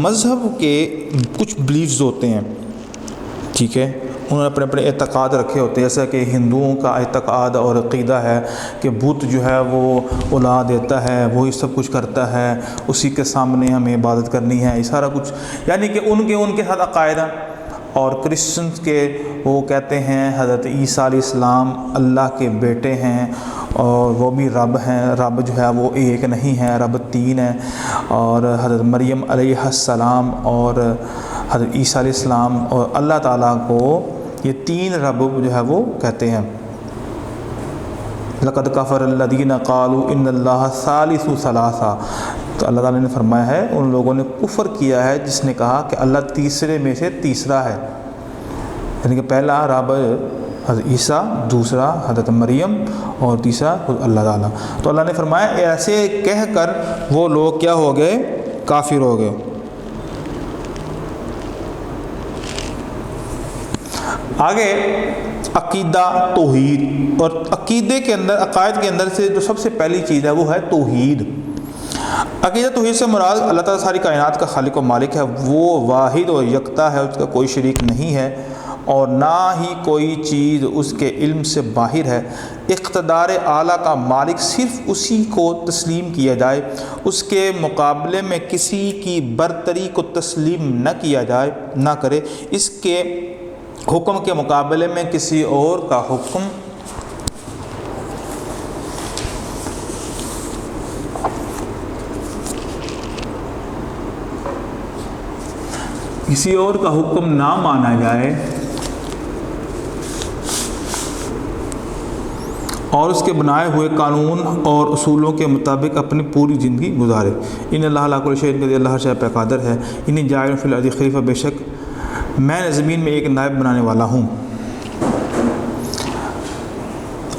مذہب کے کچھ بلیفز ہوتے ہیں، ٹھیک ہے، انہوں نے اپنے اپنے اعتقاد رکھے ہوتے ہیں، جیسا کہ ہندوؤں کا اعتقاد اور عقیدہ ہے کہ بت جو ہے وہ اولاد دیتا ہے، وہی سب کچھ کرتا ہے، اسی کے سامنے ہمیں عبادت کرنی ہے، یہ سارا کچھ، یعنی کہ ان کے ساتھ عقائد ہیں۔ اور کرسچنس کے وہ کہتے ہیں حضرت عیسیٰ علیہ السلام اللہ کے بیٹے ہیں اور وہ بھی رب ہیں، رب جو ہے وہ ایک نہیں ہے، رب تین ہے، اور حضرت مریم علیہ السلام اور حضرت عیسیٰ علیہ السلام اور اللہ تعالیٰ کو یہ تین رب جو ہے وہ کہتے ہیں۔ لقد کفر الذین قالوا ان اللہ ثالث ثلاثہ، تو اللہ تعالیٰ نے فرمایا ہے ان لوگوں نے کفر کیا ہے جس نے کہا کہ اللہ تیسرے میں سے تیسرا ہے، یعنی کہ پہلا رب حضرت عیسیٰ، دوسرا حضرت مریم اور تیسرا اللہ تعالیٰ۔ تو اللہ نے فرمایا ایسے کہہ کر وہ لوگ کیا ہو گئے؟ کافر ہو گئے۔ آگے عقیدہ توحید، اور عقیدے کے اندر، عقائد کے اندر سے جو سب سے پہلی چیز ہے وہ ہے توحید۔ عقیدہ توحید سے مراد اللہ تعالیٰ ساری کائنات کا خالق و مالک ہے، وہ واحد و یکتا ہے، اس کا کوئی شریک نہیں ہے اور نہ ہی کوئی چیز اس کے علم سے باہر ہے۔ اقتدار اعلیٰ کا مالک صرف اسی کو تسلیم کیا جائے، اس کے مقابلے میں کسی کی برتری کو تسلیم نہ کیا جائے، نہ کرے، اس کے حکم کے مقابلے میں کسی اور کا حکم نہ مانا جائے اور اس کے بنائے ہوئے قانون اور اصولوں کے مطابق اپنی پوری زندگی گزارے۔ ان اللہ علی کل شیء قدیر، اللہ ہر شے پہ قادر ہے۔ انی جاعل فی الارض خلیفہ، بے شک میں زمین میں ایک نائب بنانے والا ہوں۔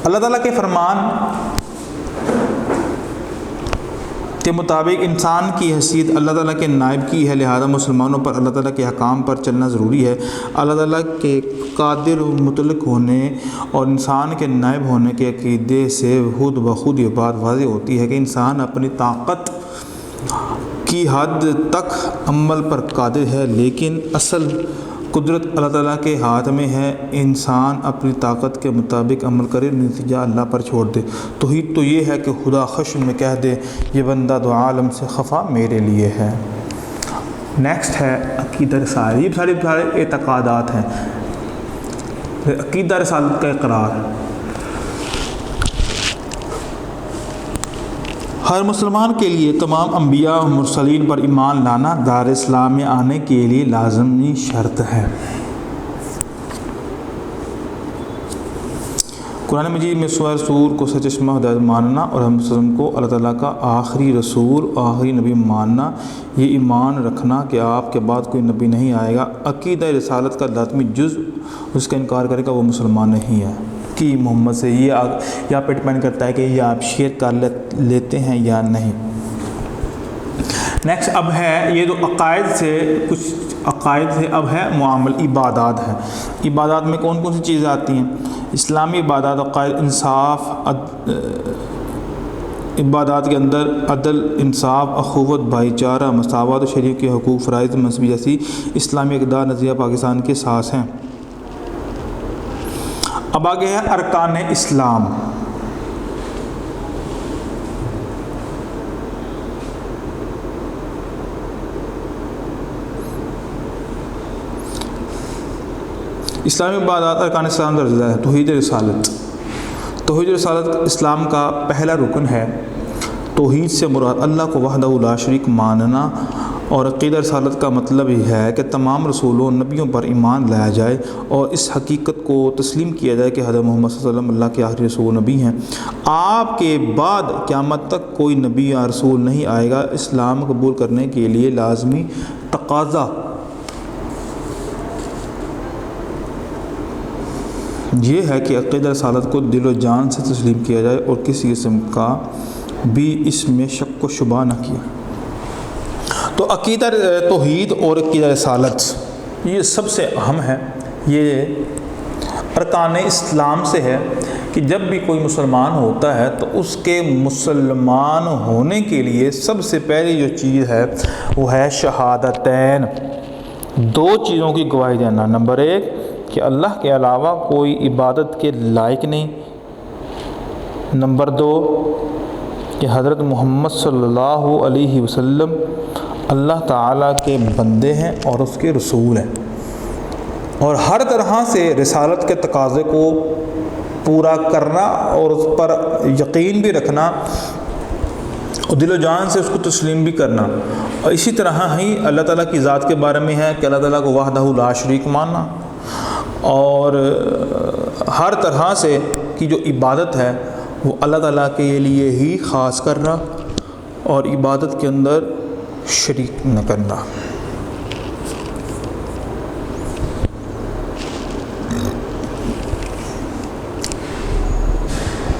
اللہ تعالیٰ کے فرمان کے مطابق انسان کی حیثیت اللہ تعالیٰ کے نائب کی ہے، لہذا مسلمانوں پر اللہ تعالیٰ کے حکام پر چلنا ضروری ہے۔ اللہ تعالیٰ کے قادر و مطلق ہونے اور انسان کے نائب ہونے کے عقیدے سے خود بخود یہ بات واضح ہوتی ہے کہ انسان اپنی طاقت کی حد تک عمل پر قادر ہے، لیکن اصل قدرت اللہ تعالیٰ کے ہاتھ میں ہے۔ انسان اپنی طاقت کے مطابق عمل کرے، نتیجہ اللہ پر چھوڑ دے۔ توحید تو یہ ہے کہ خدا خشم میں کہہ دے یہ بندہ دو عالم سے خفا میرے لیے ہے۔ نیکسٹ ہے عقیدہ رسالت، یہ سارے اعتقادات ہیں۔ عقیدہ رسالت کا اقرار، ہر مسلمان کے لیے تمام انبیاء و مرسلین پر ایمان لانا دار اسلام میں آنے کے لیے لازمی شرط ہے۔ قرآن مجید میں سورہ رسول کو سچ چشمہ ہدایت ماننا اور ہم وسلم کو اللہ تعالیٰ کا آخری رسول، آخری نبی ماننا، یہ ایمان رکھنا کہ آپ کے بعد کوئی نبی نہیں آئے گا، عقیدہ رسالت کا لازمی جز، اس کا انکار کرے گا وہ مسلمان نہیں ہے کہ محمد سے، یہ یہاں پہ ڈپینڈ کرتا ہے کہ یہ آپ شیئر کر لیتے ہیں یا نہیں۔ نیکسٹ اب ہے یہ جو عقائد سے، کچھ عقائد سے اب ہے عبادات ہیں۔ عبادات میں کون کون سی چیزیں آتی ہیں؟ اسلامی عبادات، عقائد، انصاف، عبادات کے اندر عدل، انصاف، اخوت، بھائی چارہ، مساوات و شریعت کے حقوق، فرائض مذہبی جیسی اسلامی اقدار نظریہ پاکستان کے اساس ہیں۔ اب آگے ہے ارکان اسلام۔ اسلامی عبادات، ارکان اسلام درج ہے۔ توحید رسالت، توحید رسالت اسلام کا پہلا رکن ہے۔ توحید سے مراد اللہ کو وحدہ لا شریک ماننا، اور عقیدہ رسالت کا مطلب یہ ہے کہ تمام رسولوں نبیوں پر ایمان لایا جائے اور اس حقیقت کو تسلیم کیا جائے کہ حضرت محمد صلی اللہ علیہ وسلم اللہ کے آخری رسول نبی ہیں، آپ کے بعد قیامت تک کوئی نبی یا رسول نہیں آئے گا۔ اسلام قبول کرنے کے لیے لازمی تقاضا یہ ہے کہ عقیدہ رسالت کو دل و جان سے تسلیم کیا جائے اور کسی قسم کا بھی اس میں شک و شبہ نہ کیا۔ تو عقیدہ توحید اور عقیدہ رسالت یہ سب سے اہم ہے، یہ ارکان اسلام سے ہے کہ جب بھی کوئی مسلمان ہوتا ہے تو اس کے مسلمان ہونے کے لیے سب سے پہلی جو چیز ہے وہ ہے شہادتین، دو چیزوں کی گواہی دینا۔ نمبر ایک کہ اللہ کے علاوہ کوئی عبادت کے لائق نہیں۔ نمبر 2 کہ حضرت محمد صلی اللہ علیہ وسلم اللہ تعالیٰ کے بندے ہیں اور اس کے رسول ہیں، اور ہر طرح سے رسالت کے تقاضے کو پورا کرنا اور اس پر یقین بھی رکھنا اور دل و جان سے اس کو تسلیم بھی کرنا۔ اور اسی طرح ہی اللہ تعالیٰ کی ذات کے بارے میں ہے کہ اللہ تعالیٰ کو وحدہ لا شریک ماننا، اور ہر طرح سے کی جو عبادت ہے وہ اللہ تعالیٰ کے لیے ہی خاص کرنا اور عبادت کے اندر شریک نہ کرنا۔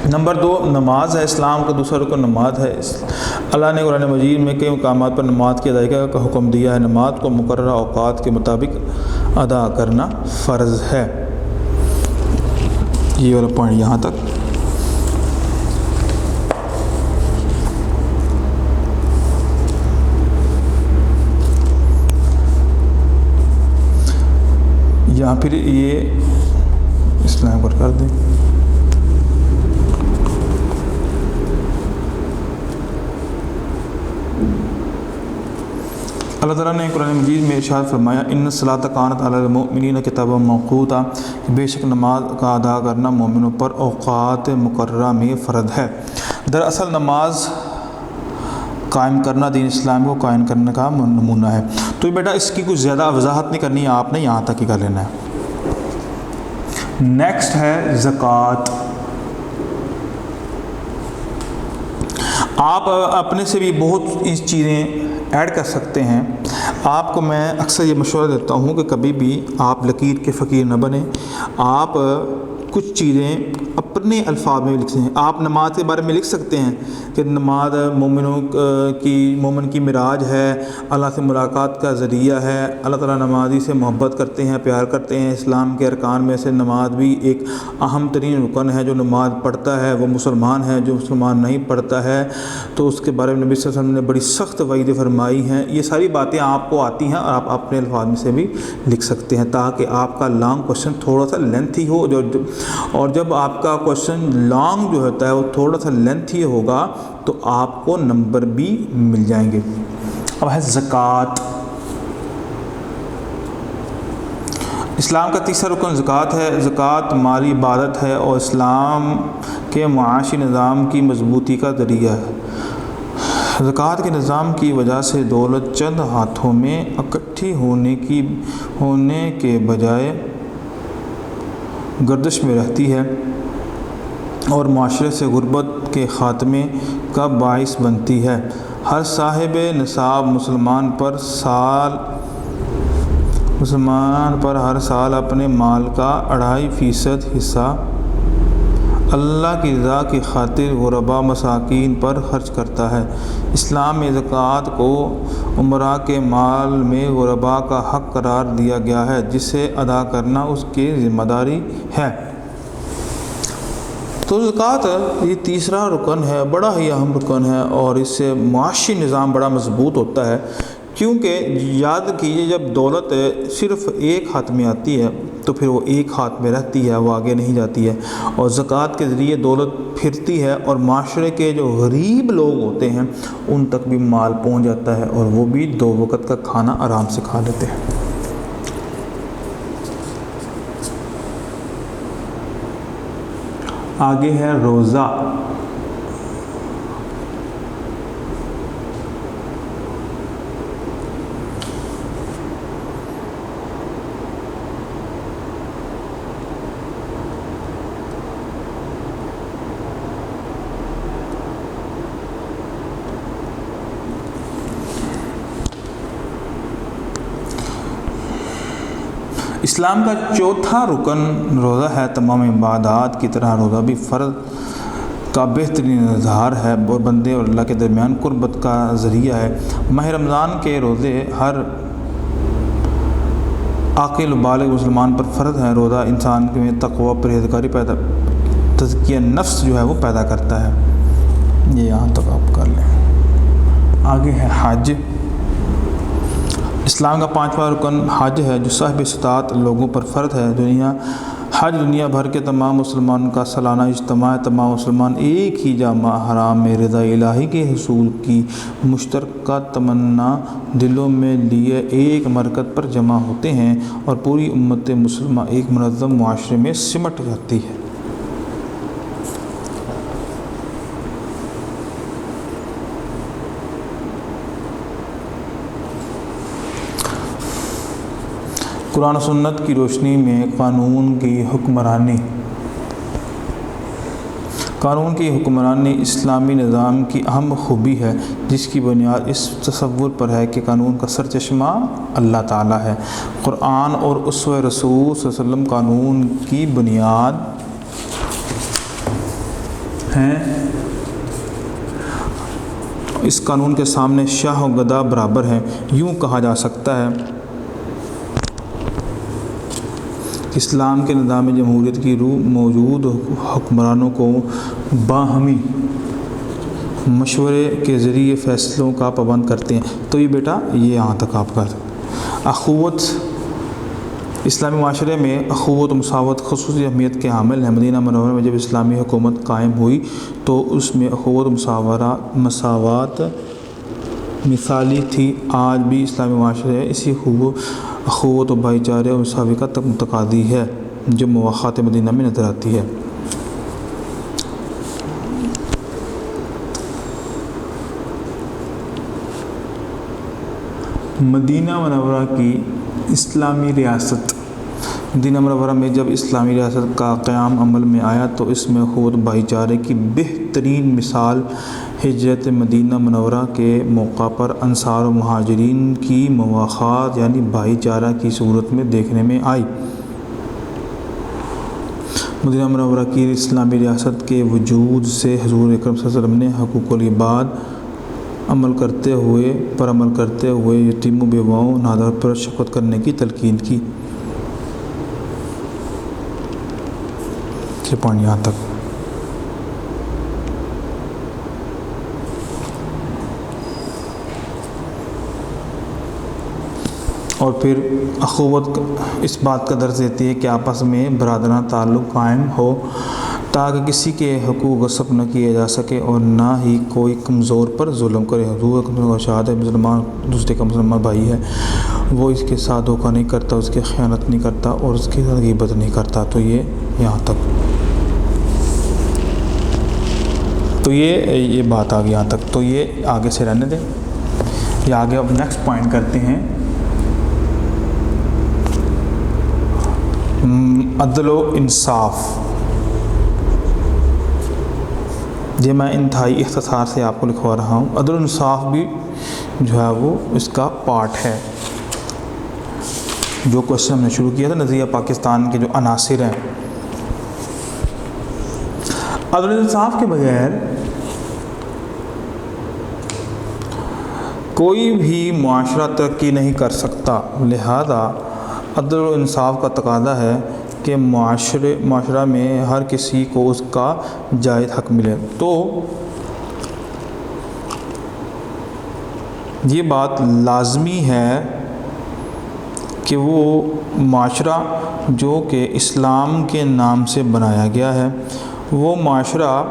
نمبر 2 نماز ہے۔ اسلام کا دوسرا رکن نماز ہے۔ اللہ نے قرآن مجید میں کئی مقامات پر نماز کی ادائیگی کا حکم دیا ہے۔ نماز کو مقررہ اوقات کے مطابق ادا کرنا فرض ہے۔ یہ والا پوائنٹ یہاں تک۔ یہاں پھر یہ اسلام پر کر دیں۔ اللہ تعالیٰ نے قرآن مجید میں ارشاد فرمایا ان الصلاۃ کانت علی المؤمنین کتابا موقوتا، بے شک نماز کا ادا کرنا مومنوں پر اوقات مقررہ میں فرض ہے۔ دراصل نماز قائم کرنا دین اسلام کو قائم کرنے کا نمونہ ہے۔ تو بیٹا اس کی کچھ زیادہ وضاحت نہیں کرنی ہے، آپ نے یہاں تک ہی کر لینا ہے۔ نیکسٹ ہے زکوٰۃ۔ آپ اپنے سے بھی بہت چیزیں ایڈ کر سکتے ہیں۔ آپ کو میں اکثر یہ مشورہ دیتا ہوں کہ کبھی بھی آپ لکیر کے فقیر نہ بنیں۔ آپ کچھ چیزیں اپنے الفاظ میں لکھ سکتے ہیں۔ آپ نماز کے بارے میں لکھ سکتے ہیں کہ نماز مومن کی معراج ہے، اللہ سے ملاقات کا ذریعہ ہے، اللہ تعالیٰ نمازی سے محبت کرتے ہیں، پیار کرتے ہیں۔ اسلام کے ارکان میں سے نماز بھی ایک اہم ترین رکن ہے۔ جو نماز پڑھتا ہے وہ مسلمان ہے، جو مسلمان نہیں پڑھتا ہے تو اس کے بارے میں نبی صلی اللہ علیہ وسلم نے بڑی سخت وعیدیں فرمائی ہیں۔ یہ ساری باتیں آپ کو آتی ہیں اور آپ اپنے الفاظ میں سے بھی لکھ سکتے ہیں تاکہ آپ کا لانگ کوشچن تھوڑا سا لینتھی ہو، اور جب آپ کا کوشچن لانگ جو ہوتا ہے وہ تھوڑا سا لینتھی ہوگا تو آپ کو نمبر بھی مل جائیں گے۔ اب ہے زکوٰۃ۔ اسلام کا تیسرا رکن زکوٰۃ ہے۔ زکوٰۃ مالی عبادت ہے اور اسلام کے معاشی نظام کی مضبوطی کا ذریعہ ہے۔ زکوٰۃ کے نظام کی وجہ سے دولت چند ہاتھوں میں اکٹھی ہونے کے بجائے گردش میں رہتی ہے اور معاشرے سے غربت کے خاتمے کا باعث بنتی ہے۔ ہر صاحب نصاب مسلمان پر ہر سال اپنے مال کا 2.5% حصہ اللہ کی رضا کی خاطر غرباء مساکین پر خرچ کرتا ہے۔ اسلام میں زکوٰۃ کو امراء کے مال میں غرباء کا حق قرار دیا گیا ہے، جسے ادا کرنا اس کی ذمہ داری ہے۔ تو زکوٰۃ یہ تیسرا رکن ہے، بڑا ہی اہم رکن ہے، اور اس سے معاشی نظام بڑا مضبوط ہوتا ہے۔ کیونکہ یاد کیجیے جب دولت صرف ایک ہاتھ میں آتی ہے تو پھر وہ ایک ہاتھ میں رہتی ہے، وہ آگے نہیں جاتی ہے، اور زکوٰۃ کے ذریعے دولت پھرتی ہے اور معاشرے کے جو غریب لوگ ہوتے ہیں ان تک بھی مال پہنچ جاتا ہے اور وہ بھی 2 وقت کا کھانا آرام سے کھا لیتے ہیں۔ آگے ہے روزہ۔ اسلام کا چوتھا رکن روزہ ہے۔ تمام عبادات کی طرح روزہ بھی فرض کا بہترین اظہار ہے اور بندے اور اللہ کے درمیان قربت کا ذریعہ ہے۔ ماہ رمضان کے روزے ہر عاقل و بالغ مسلمان پر فرض ہیں۔ روزہ انسان میں تقوی، پرہیزگاری تزکیہ نفس جو ہے وہ پیدا کرتا ہے۔ یہ یہاں تک آپ کر لیں۔ آگے ہے حج۔ اسلام کا 5واں رکن حج ہے جو صاحب استطاعت لوگوں پر فرض ہے۔ حج دنیا بھر کے تمام مسلمانوں کا سالانہ اجتماع ہے۔ تمام مسلمان ایک ہی جامع حرام میں رضا الہی کے حصول کی مشترکہ تمنا دلوں میں لیے ایک مرکز پر جمع ہوتے ہیں اور پوری امت مسلمہ ایک منظم معاشرے میں سمٹ جاتی ہے۔ قرآن و سنت کی روشنی میں قانون کی حکمرانی اسلامی نظام کی اہم خوبی ہے، جس کی بنیاد اس تصور پر ہے کہ قانون کا سرچشمہ اللہ تعالیٰ ہے۔ قرآن اور اسوہ رسول صلی اللہ علیہ وسلم قانون کی بنیاد ہیں۔ اس قانون کے سامنے شاہ و گدھا برابر ہیں۔ یوں کہا جا سکتا ہے اسلام کے نظام جمہوریت کی روح موجود حکمرانوں کو باہمی مشورے کے ذریعے فیصلوں کا پابند کرتے ہیں۔ تو یہ بیٹا یہ یہاں تک آپ کا اخوت اسلامی معاشرے میں اخوت و مساوات خصوصی اہمیت کے حامل ہیں۔ مدینہ منورہ میں جب اسلامی حکومت قائم ہوئی تو اس میں اخوت و مساوات مثالی تھی۔ آج بھی اسلامی معاشرے اسی اخوت و بھائی چارے اور مساوات کا متقاضی ہے جو مواخات مدینہ میں نظر آتی ہے۔ مدینہ منورہ کی اسلامی ریاست مدینہ منورہ میں جب اسلامی ریاست کا قیام عمل میں آیا تو اس میں اخوت بھائی چارے کی بہترین مثال ہجرت مدینہ منورہ کے موقع پر انصار و مہاجرین کی مواخات یعنی بھائی چارہ کی صورت میں دیکھنے میں آئی۔ مدینہ منورہ کی اسلامی ریاست کے وجود سے حضور اکرم صلی اللہ علیہ وسلم نے حقوق العباد پر عمل کرتے ہوئے یتیم و بیواؤں نادار پر شفقت کرنے کی تلقین کی۔ یہ پوائنٹ یہاں تک۔ اور پھر اخوت اس بات کا درس دیتی ہے کہ آپس میں برادرانہ تعلق قائم ہو تاکہ کسی کے حقوق غصب نہ کیے جا سکے اور نہ ہی کوئی کمزور پر ظلم کرے۔ حضور کا شہادت ہے مسلمان دوسرے کا مسلمان بھائی ہے، وہ اس کے ساتھ دھوکہ نہیں کرتا، اس کی خیانت نہیں کرتا اور اس کی غیبت نہیں کرتا۔ تو یہ یہاں تک تو یہ بات آ گئی یہاں تک۔ تو یہ آگے سے رہنے دیں، یہ آگے اب نیکسٹ پوائنٹ کرتے ہیں عدل و انصاف۔ یہ میں انتہائی اختصار سے آپ کو لکھوا رہا ہوں۔ عدل و انصاف بھی جو ہے وہ اس کا پارٹ ہے۔ جو کوشچن ہم نے شروع کیا تھا نظریہ پاکستان کے جو عناصر ہیں، عدل و انصاف کے بغیر کوئی بھی معاشرہ ترقی نہیں کر سکتا۔ لہذا عدل و انصاف کا تقاضا ہے کہ معاشرہ میں ہر کسی کو اس کا جائز حق ملے۔ تو یہ بات لازمی ہے کہ وہ معاشرہ جو کہ اسلام کے نام سے بنایا گیا ہے، وہ معاشرہ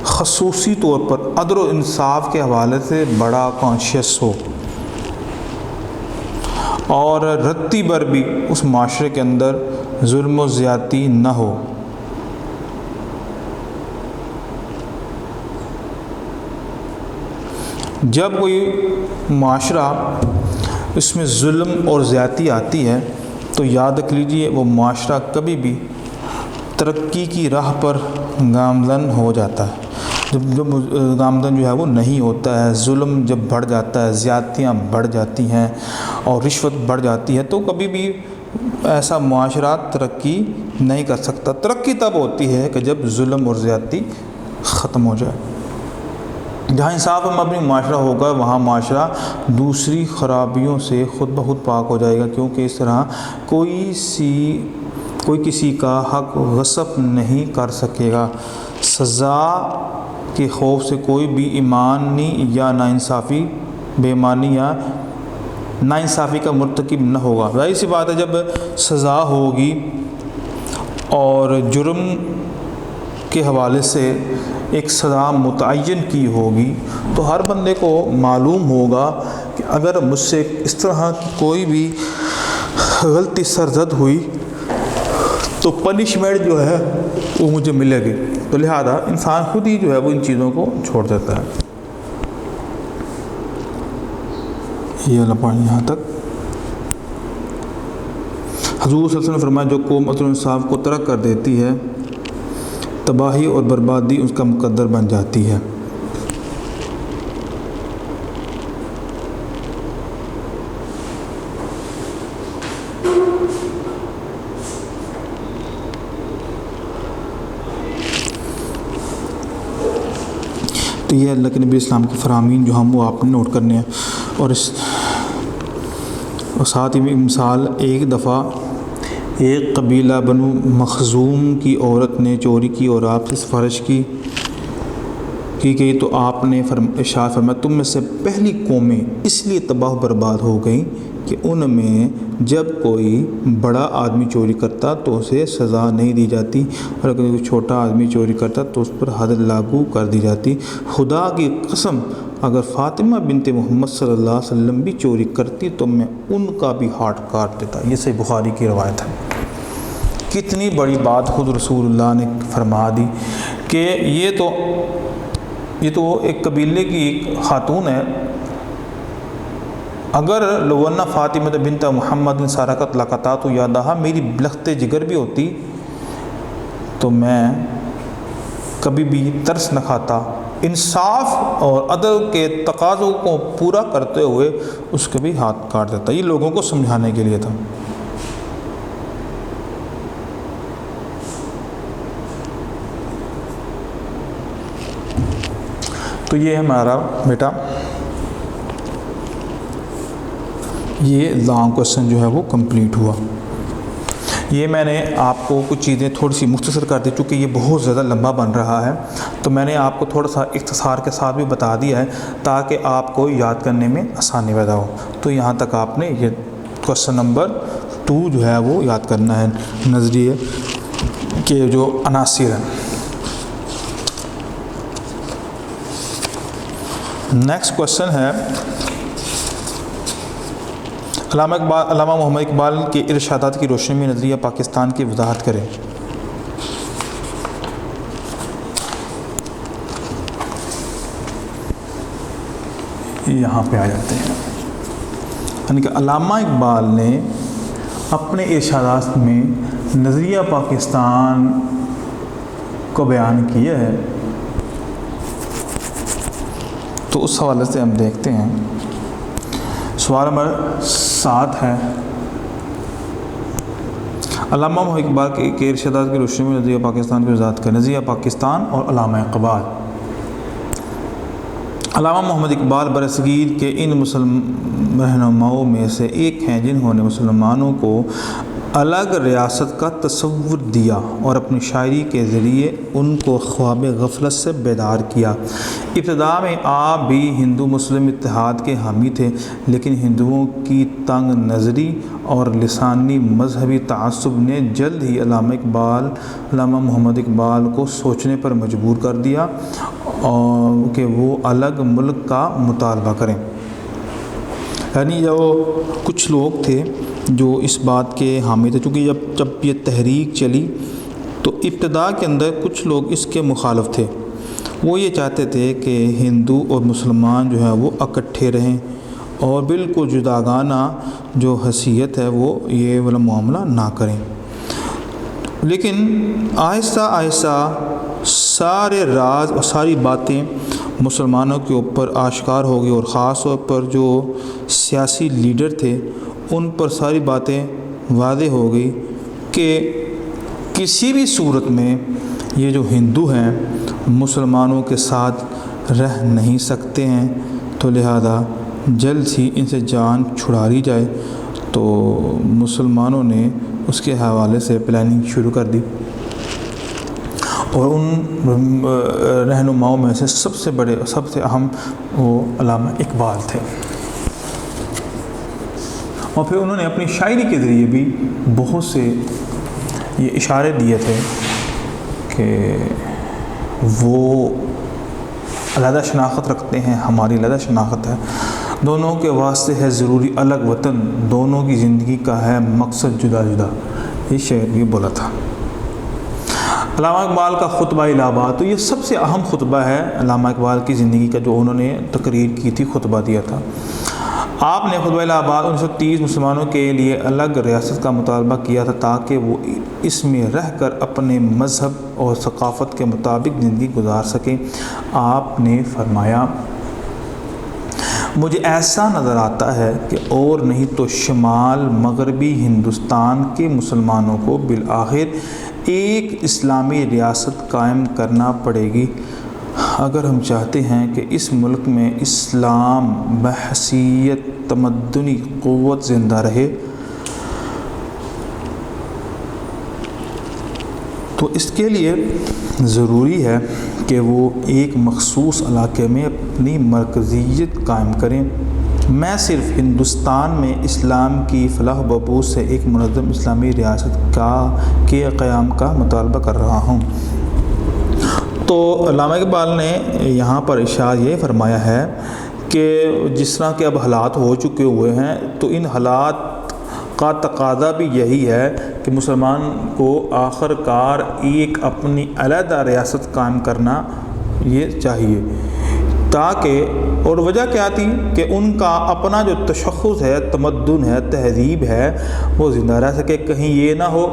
خصوصی طور پر عدل و انصاف کے حوالے سے بڑا کانشیس ہو اور رتی بھر بھی اس معاشرے کے اندر ظلم و زیادتی نہ ہو۔ جب کوئی معاشرہ اس میں ظلم اور زیادتی آتی ہے تو یاد رکھ لیجیے وہ معاشرہ کبھی بھی ترقی کی راہ پر گامزن ہو جاتا ہے۔ جب گامزن جو ہے وہ نہیں ہوتا ہے، ظلم جب بڑھ جاتا ہے، زیادتیاں بڑھ جاتی ہیں اور رشوت بڑھ جاتی ہے تو کبھی بھی ایسا معاشرہ ترقی نہیں کر سکتا۔ ترقی تب ہوتی ہے کہ جب ظلم اور زیادتی ختم ہو جائے۔ جہاں انصاف پر مبنی معاشرہ ہوگا وہاں معاشرہ دوسری خرابیوں سے خود بخود پاک ہو جائے گا، کیونکہ اس طرح کوئی کسی کا حق غصب نہیں کر سکے گا۔ سزا کے خوف سے کوئی بھی ایمانی یا ناانصافی، بے ایمانی یا ناانصافی کا مرتکب نہ ہوگا۔ ظاہر سی بات ہے جب سزا ہوگی اور جرم کے حوالے سے ایک سزا متعین کی ہوگی تو ہر بندے کو معلوم ہوگا کہ اگر مجھ سے اس طرح کی کوئی بھی غلطی سرزد ہوئی تو پنشمنٹ جو ہے وہ مجھے ملے گی، تو لہذا انسان خود ہی جو ہے وہ ان چیزوں کو چھوڑ دیتا ہے۔ یہ اللہ پڑھیں یہاں تک۔ حضور صلی اللہ علیہ وسلم نے فرمایا جو قوم عدل و انصاف کو ترک کر دیتی ہے تباہی اور بربادی اس کا مقدر بن جاتی ہے۔ تو یہ اللہ کے نبی اسلام کی فرامین جو ہم وہ آپ نے نوٹ کرنے ہیں، اور ساتھ ہی مثال ایک دفعہ ایک قبیلہ بنو مخزوم کی عورت نے چوری کی اور آپ سے سفارش کی گئی تو آپ نے ارشاد فرمایا تم میں سے پہلی قومیں اس لیے تباہ و برباد ہو گئیں کہ ان میں جب کوئی بڑا آدمی چوری کرتا تو اسے سزا نہیں دی جاتی، اور اگر کوئی چھوٹا آدمی چوری کرتا تو اس پر حد لاگو کر دی جاتی۔ خدا کی قسم اگر فاطمہ بنت محمد صلی اللہ علیہ وسلم بھی چوری کرتی تو میں ان کا بھی ہاتھ کاٹ دیتا۔ یہ صحیح بخاری کی روایت ہے۔ کتنی بڑی بات خود رسول اللہ نے فرما دی کہ یہ تو ایک قبیلے کی ایک خاتون ہے، اگر لونہ فاطمہ بنت محمد سارقت لقطات یادہا میری لخت جگر بھی ہوتی تو میں کبھی بھی ترس نہ کھاتا، انصاف اور عدل کے تقاضوں کو پورا کرتے ہوئے اس کے بھی ہاتھ کاٹ دیتا۔ یہ لوگوں کو سمجھانے کے لیے تھا۔ تو یہ ہمارا بیٹا یہ لانگ کویسچن جو ہے وہ کمپلیٹ ہوا۔ یہ میں نے آپ کو کچھ چیزیں تھوڑی سی مختصر کر دی، چونکہ یہ بہت زیادہ لمبا بن رہا ہے تو میں نے آپ کو تھوڑا سا اختصار کے ساتھ بھی بتا دیا ہے تاکہ آپ کو یاد کرنے میں آسانی پیدا ہو۔ تو یہاں تک آپ نے یہ کویسچن نمبر 2 جو ہے وہ یاد کرنا ہے، نظریے کے جو عناصر ہیں۔ نیکسٹ کویسچن ہے علامہ محمد اقبال کے ارشادات کی روشنی میں نظریہ پاکستان کی وضاحت کریں۔ یہاں پہ آ جاتے ہیں، یعنی کہ علامہ اقبال نے اپنے ارشادات میں نظریہ پاکستان کو بیان کیا ہے، تو اس حوالے سے ہم دیکھتے ہیں۔ سوال نمبر 7 ہے علامہ محمد اقبال کے ارشادات کی روشنی میں نظریہ پاکستان کی وضاحت کریں۔ نظریہ پاکستان اور علامہ اقبال۔ علامہ محمد اقبال برصغیر کے ان مسلم رہنماؤں میں سے ایک ہیں جنہوں نے مسلمانوں کو الگ ریاست کا تصور دیا اور اپنی شاعری کے ذریعے ان کو خواب غفلت سے بیدار کیا۔ ابتدا میں آپ بھی ہندو مسلم اتحاد کے حامی تھے، لیکن ہندوؤں کی تنگ نظری اور لسانی مذہبی تعصب نے جلد ہی علامہ محمد اقبال کو سوچنے پر مجبور کر دیا کہ وہ الگ ملک کا مطالبہ کریں۔ یعنی جو کچھ لوگ تھے جو اس بات کے حامی تھے، چونکہ جب یہ تحریک چلی تو ابتدا کے اندر کچھ لوگ اس کے مخالف تھے۔ وہ یہ چاہتے تھے کہ ہندو اور مسلمان جو ہے وہ اکٹھے رہیں اور بالکل جداگانہ جو حیثیت ہے وہ یہ والا معاملہ نہ کریں، لیکن آہستہ آہستہ سارے راز اور ساری باتیں مسلمانوں کے اوپر آشکار ہو گئی، اور خاص طور پر جو سیاسی لیڈر تھے ان پر ساری باتیں واضح ہو گئی کہ کسی بھی صورت میں یہ جو ہندو ہیں مسلمانوں کے ساتھ رہ نہیں سکتے ہیں، تو لہذا جلد ہی ان سے جان چھڑا لی جائے۔ تو مسلمانوں نے اس کے حوالے سے پلاننگ شروع کر دی، اور ان رہنماؤں میں سے سب سے اہم وہ علامہ اقبال تھے۔ اور پھر انہوں نے اپنی شاعری کے ذریعے بھی بہت سے یہ اشارے دیے تھے کہ وہ علیحدہ شناخت رکھتے ہیں، ہماری علیحدہ شناخت ہے، دونوں کے واسطے ہے ضروری الگ وطن، دونوں کی زندگی کا ہے مقصد جدا جدا. یہ شعر بھی بولا تھا. علامہ اقبال کا خطبہ الہ آباد، تو یہ سب سے اہم خطبہ ہے علامہ اقبال کی زندگی کا جو انہوں نے تقریر کی تھی، خطبہ دیا تھا. آپ نے خطبہ الہ آباد 1930 مسلمانوں کے لیے الگ ریاست کا مطالبہ کیا تھا تاکہ وہ اس میں رہ کر اپنے مذہب اور ثقافت کے مطابق زندگی گزار سکیں. آپ نے فرمایا، مجھے ایسا نظر آتا ہے کہ اور نہیں تو شمال مغربی ہندوستان کے مسلمانوں کو بالآخر ایک اسلامی ریاست قائم کرنا پڑے گی اگر ہم چاہتے ہیں کہ اس ملک میں اسلام بحیثیت تمدنی قوت زندہ رہے. تو اس کے لیے ضروری ہے کہ وہ ایک مخصوص علاقے میں اپنی مرکزیت قائم کریں. میں صرف ہندوستان میں اسلام کی فلاح و بہبود سے ایک منظم اسلامی ریاست کے قیام کا مطالبہ کر رہا ہوں. تو علامہ اقبال نے یہاں پر ارشاد یہ فرمایا ہے کہ جس طرح کے اب حالات ہو چکے ہوئے ہیں تو ان حالات کا تقاضا بھی یہی ہے کہ مسلمان کو آخر کار ایک اپنی علیحدہ ریاست قائم کرنا یہ چاہیے تاکہ، اور وجہ کیا تھی کہ ان کا اپنا جو تشخص ہے، تمدن ہے، تہذیب ہے، وہ زندہ رہ سکے. کہیں یہ نہ ہو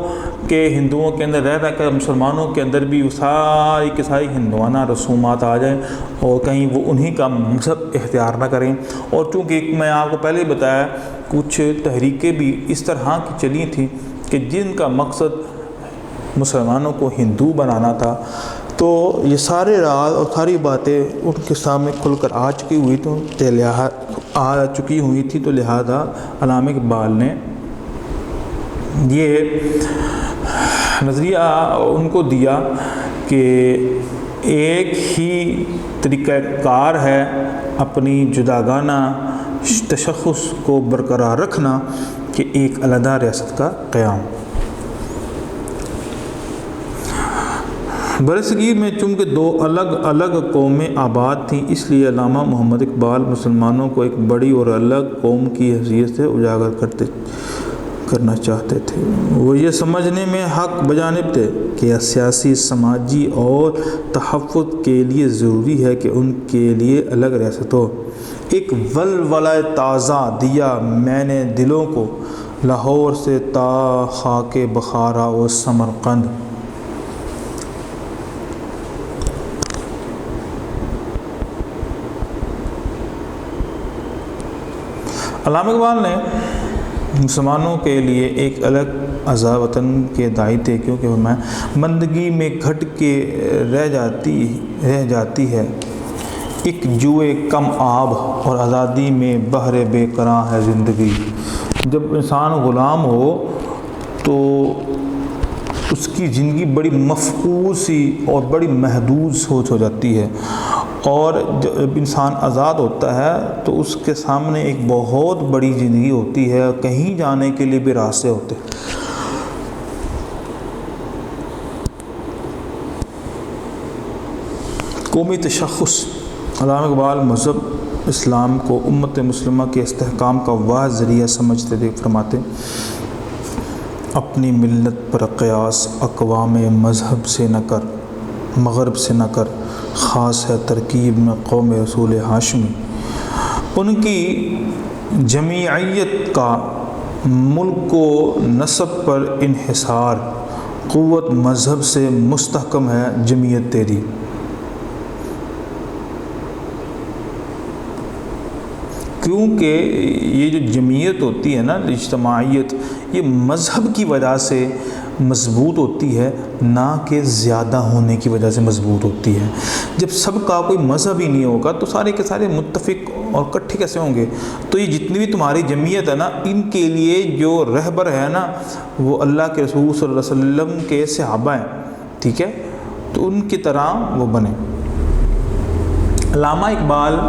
کہ ہندوؤں کے اندر رہ کر مسلمانوں کے اندر بھی ساری کی ساری ہندوانہ رسومات آ جائیں اور کہیں وہ انہی کا مذہب اختیار نہ کریں. اور چونکہ میں آپ کو پہلے ہی بتایا کچھ تحریکیں بھی اس طرح کی چلی تھیں کہ جن کا مقصد مسلمانوں کو ہندو بنانا تھا. تو یہ سارے راز اور ساری باتیں ان کے سامنے کھل کر آ چکی ہوئی تھی تو لہذا علامہ اقبال نے یہ نظریہ ان کو دیا کہ ایک ہی طریقہ کار ہے اپنی جداگانہ تشخص کو برقرار رکھنا کہ ایک علیحدہ ریاست کا قیام. برصغیر میں چونکہ دو الگ الگ قومیں آباد تھیں، اس لیے علامہ محمد اقبال مسلمانوں کو ایک بڑی اور الگ قوم کی حیثیت سے اجاگر کرنا چاہتے تھے. وہ یہ سمجھنے میں حق بجانب تھے کہ سیاسی، سماجی اور تحفظ کے لیے ضروری ہے کہ ان کے لیے الگ ریاست ہو. ایک ولولہ تازہ دیا میں نے دلوں کو، لاہور سے تا خاک بخارا و سمرقند. علامہ اقبال نے مسلمانوں کے لیے ایک الگ عزا وطن کے داعی تھے کیونکہ میں بندگی میں گھٹ کے رہ جاتی ہے ایک جوئے کم آب اور آزادی میں بحر بے قراں ہے زندگی. جب انسان غلام ہو تو اس کی زندگی بڑی مفقود سی اور بڑی محدود سوچ ہو جاتی ہے، اور جب انسان آزاد ہوتا ہے تو اس کے سامنے ایک بہت بڑی زندگی ہوتی ہے، کہیں جانے کے لیے بھی راستے ہوتے ہیں. قومی تشخص. علامہ اقبال مذہب اسلام کو امت مسلمہ کے استحکام کا واحد ذریعہ سمجھتے تھے. فرماتے، اپنی ملت پر قیاس اقوام مذہب سے نہ کر، مغرب سے نہ کر، خاص ہے ترکیب میں قوم رسول ہاشمی. ان کی جمعیت کا ملک و نسب پر انحصار، قوت مذہب سے مستحکم ہے جمعیت تیری. کیونکہ یہ جو جمعیت ہوتی ہے نا، اجتماعیت، یہ مذہب کی وجہ سے مضبوط ہوتی ہے، نہ کہ زیادہ ہونے کی وجہ سے مضبوط ہوتی ہے. جب سب کا کوئی مذہب ہی نہیں ہوگا تو سارے کے سارے متفق اور اکٹھے کیسے ہوں گے؟ تو یہ جتنی بھی تمہاری جمعیت ہے نا، ان کے لیے جو رہبر ہے نا وہ اللہ کے رسول صلی اللہ علیہ وسلم کے صحابہ ہیں، ٹھیک ہے؟ تو ان کی طرح وہ بنے. علامہ اقبال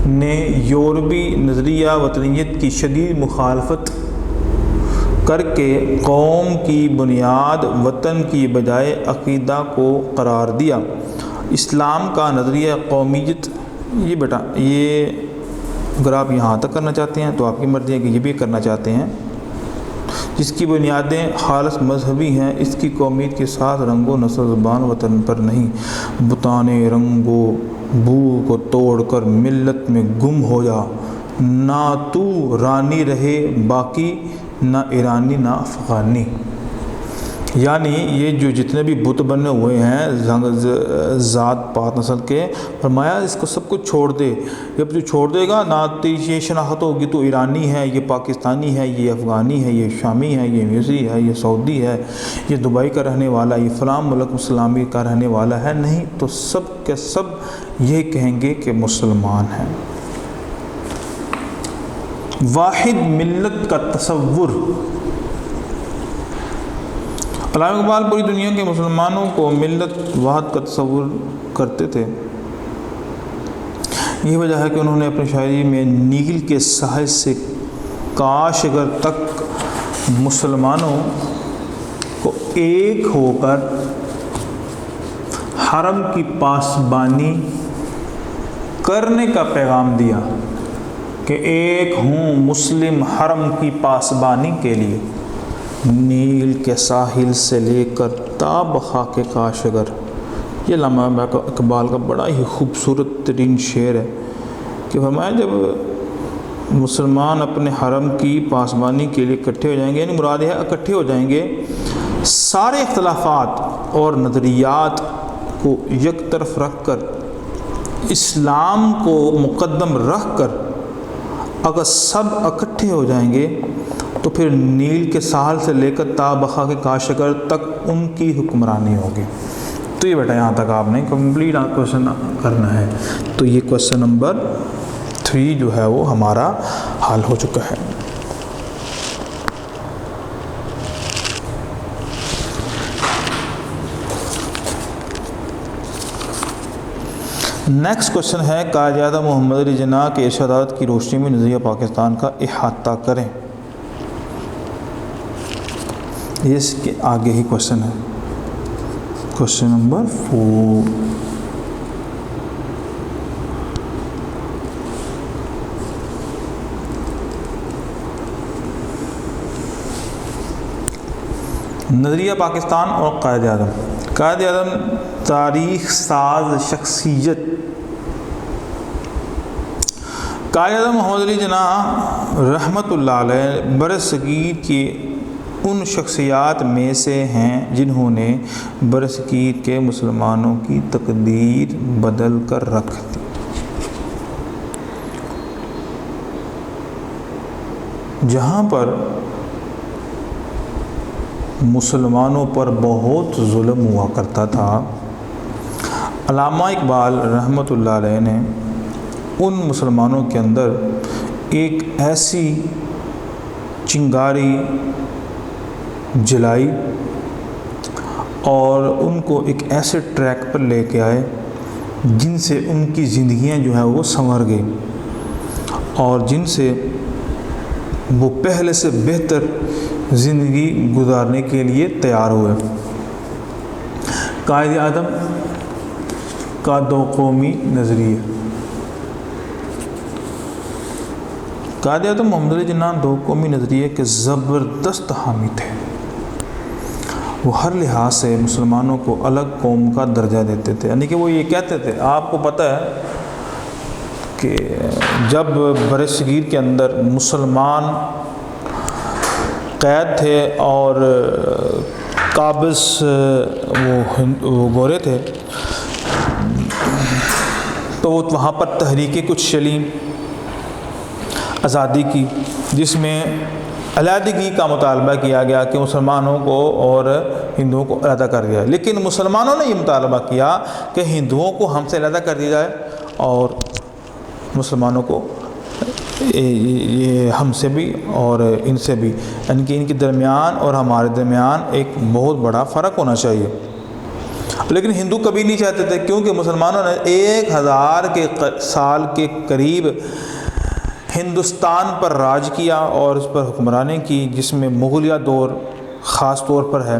نے یورپی نظریہ وطنیت کی شدید مخالفت کر کے قوم کی بنیاد وطن کی بجائے عقیدہ کو قرار دیا۔ اسلام کا نظریہ قومیت، یہ بیٹا یہ اگر آپ یہاں تک کرنا چاہتے ہیں تو آپ کی مرضی ہے کہ یہ بھی کرنا چاہتے ہیں، جس کی بنیادیں خالص مذہبی ہیں، اس کی قومیت کے ساتھ رنگ و نسل زبان وطن پر نہیں، بتانے رنگ و بو کو توڑ کر ملت میں گم ہو جا، نہ تو رانی رہے باقی، نہ ایرانی نہ افغانی۔ یعنی یہ جو جتنے بھی بت بنے ہوئے ہیں ذات پات نسل کے، فرمایا اس کو سب کچھ چھوڑ دے، جب تو چھوڑ دے گا نہ یہ شناخت ہوگی تو ایرانی ہے، یہ پاکستانی ہے، یہ افغانی ہے، یہ شامی ہے، یہ مصری ہے، یہ سعودی ہے، یہ دبئی کا رہنے والا، یہ فلاں ملک اسلامی کا رہنے والا ہے، نہیں تو سب کے سب یہ کہیں گے کہ مسلمان ہیں۔ واحد ملت کا تصور، علامہ اقبال پوری دنیا کے مسلمانوں کو ملت واحد کا تصور کرتے تھے۔ یہ وجہ ہے کہ انہوں نے اپنی شاعری میں نیل کے ساحل سے کاشغر تک مسلمانوں کو ایک ہو کر حرم کی پاسبانی کرنے کا پیغام دیا کہ ایک ہوں مسلم حرم کی پاسبانی کے لیے، نیل کے ساحل سے لے کر تا بخاک کاشغر۔ یہ علامہ اقبال کا بڑا ہی خوبصورت ترین شعر ہے کہ فرمایا جب مسلمان اپنے حرم کی پاسبانی کے لیے اکٹھے ہو جائیں گے، یعنی مراد ہے اکٹھے ہو جائیں گے، سارے اختلافات اور نظریات کو یک طرف رکھ کر اسلام کو مقدم رکھ کر اگر سب اکٹھے ہو جائیں گے تو پھر نیل کے ساحل سے لے کر تا بخا کے کاشغر تک ان کی حکمرانی ہوگی۔ تو یہ بیٹا یہاں تک آپ نے کمپلیٹ کوشچن کرنا ہے۔ تو یہ کوشچن نمبر 3 جو ہے وہ ہمارا حل ہو چکا ہے۔ نیکسٹ کوشچن ہے، قائد اعظم محمد علی جناح کے ارشادات کی روشنی میں نظریہ پاکستان کا احاطہ کریں۔ یہ اس کے آگے ہی کوشچن ہے، کوشچن نمبر 4۔ نظریہ پاکستان اور قائد اعظم۔ قائد اعظم تاریخ ساز شخصیت۔ قائد اعظم محمد علی جناح رحمۃ اللہ علیہ برصغیر کے ان شخصیات میں سے ہیں جنہوں نے برصغیر کے مسلمانوں کی تقدیر بدل کر رکھ دی۔ جہاں پر مسلمانوں پر بہت ظلم ہوا کرتا تھا، علامہ اقبال رحمۃ اللہ علیہ نے ان مسلمانوں کے اندر ایک ایسی چنگاری جلائی اور ان کو ایک ایسے ٹریک پر لے کے آئے جن سے ان کی زندگیاں جو ہیں وہ سنور گئی اور جن سے وہ پہلے سے بہتر زندگی گزارنے کے لیے تیار ہوئے۔ قائد اعظم کا دو قومی نظریہ۔ قائد اعظم محمد علی جناح دو قومی نظریے کے زبردست حامی تھے۔ وہ ہر لحاظ سے مسلمانوں کو الگ قوم کا درجہ دیتے تھے، یعنی کہ وہ یہ کہتے تھے، آپ کو پتہ ہے کہ جب برصغیر کے اندر مسلمان قید تھے اور قابض وہ گورے تھے، تو وہاں پر تحریکیں کچھ چلیں آزادی کی، جس میں علیحدگی کا مطالبہ کیا گیا کہ مسلمانوں کو اور ہندوؤں کو علیحدہ کر دیا، لیکن مسلمانوں نے یہ مطالبہ کیا کہ ہندوؤں کو ہم سے علیحدہ کر دیا جائے اور مسلمانوں کو یہ ہم سے بھی اور ان سے بھی، یعنی کہ ان کے درمیان اور ہمارے درمیان ایک بہت بڑا فرق ہونا چاہیے۔ لیکن ہندو کبھی نہیں چاہتے تھے، کیونکہ مسلمانوں نے 1000 سال کے قریب ہندوستان پر راج کیا اور اس پر حکمرانی کی، جس میں مغلیہ دور خاص طور پر ہے۔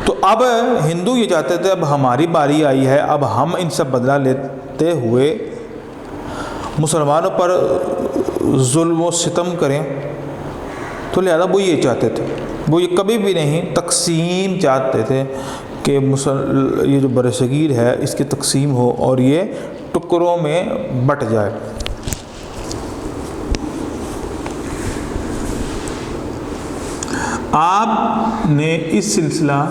تو اب ہندو یہ چاہتے تھے اب ہماری باری آئی ہے، اب ہم ان سے بدلہ لیتے ہوئے مسلمانوں پر ظلم و ستم کریں، تو لہذا وہ یہ چاہتے تھے، وہ یہ کبھی بھی نہیں تقسیم چاہتے تھے کہ یہ جو برصغیر ہے اس کی تقسیم ہو اور یہ ٹکڑوں میں بٹ جائے۔ آپ نے اس سلسلہ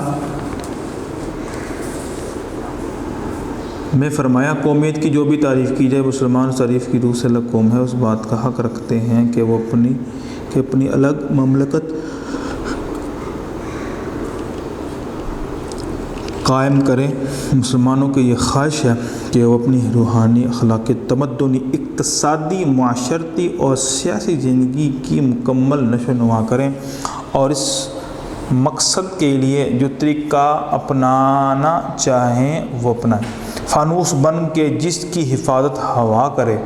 میں فرمایا قومیت کی جو بھی تعریف کی جائے، مسلمان تعریف کی روح سے الگ قوم ہے، اس بات کا حق رکھتے ہیں کہ وہ اپنی الگ مملکت قائم کریں۔ مسلمانوں کی یہ خواہش ہے کہ وہ اپنی روحانی، اخلاقی، تمدنی، اقتصادی، معاشرتی اور سیاسی زندگی کی مکمل نشو و نما کریں، اور اس مقصد کے لیے جو طریقہ اپنانا چاہیں وہ اپنائیں۔ فانوس بن کے جس کی حفاظت ہوا کرے،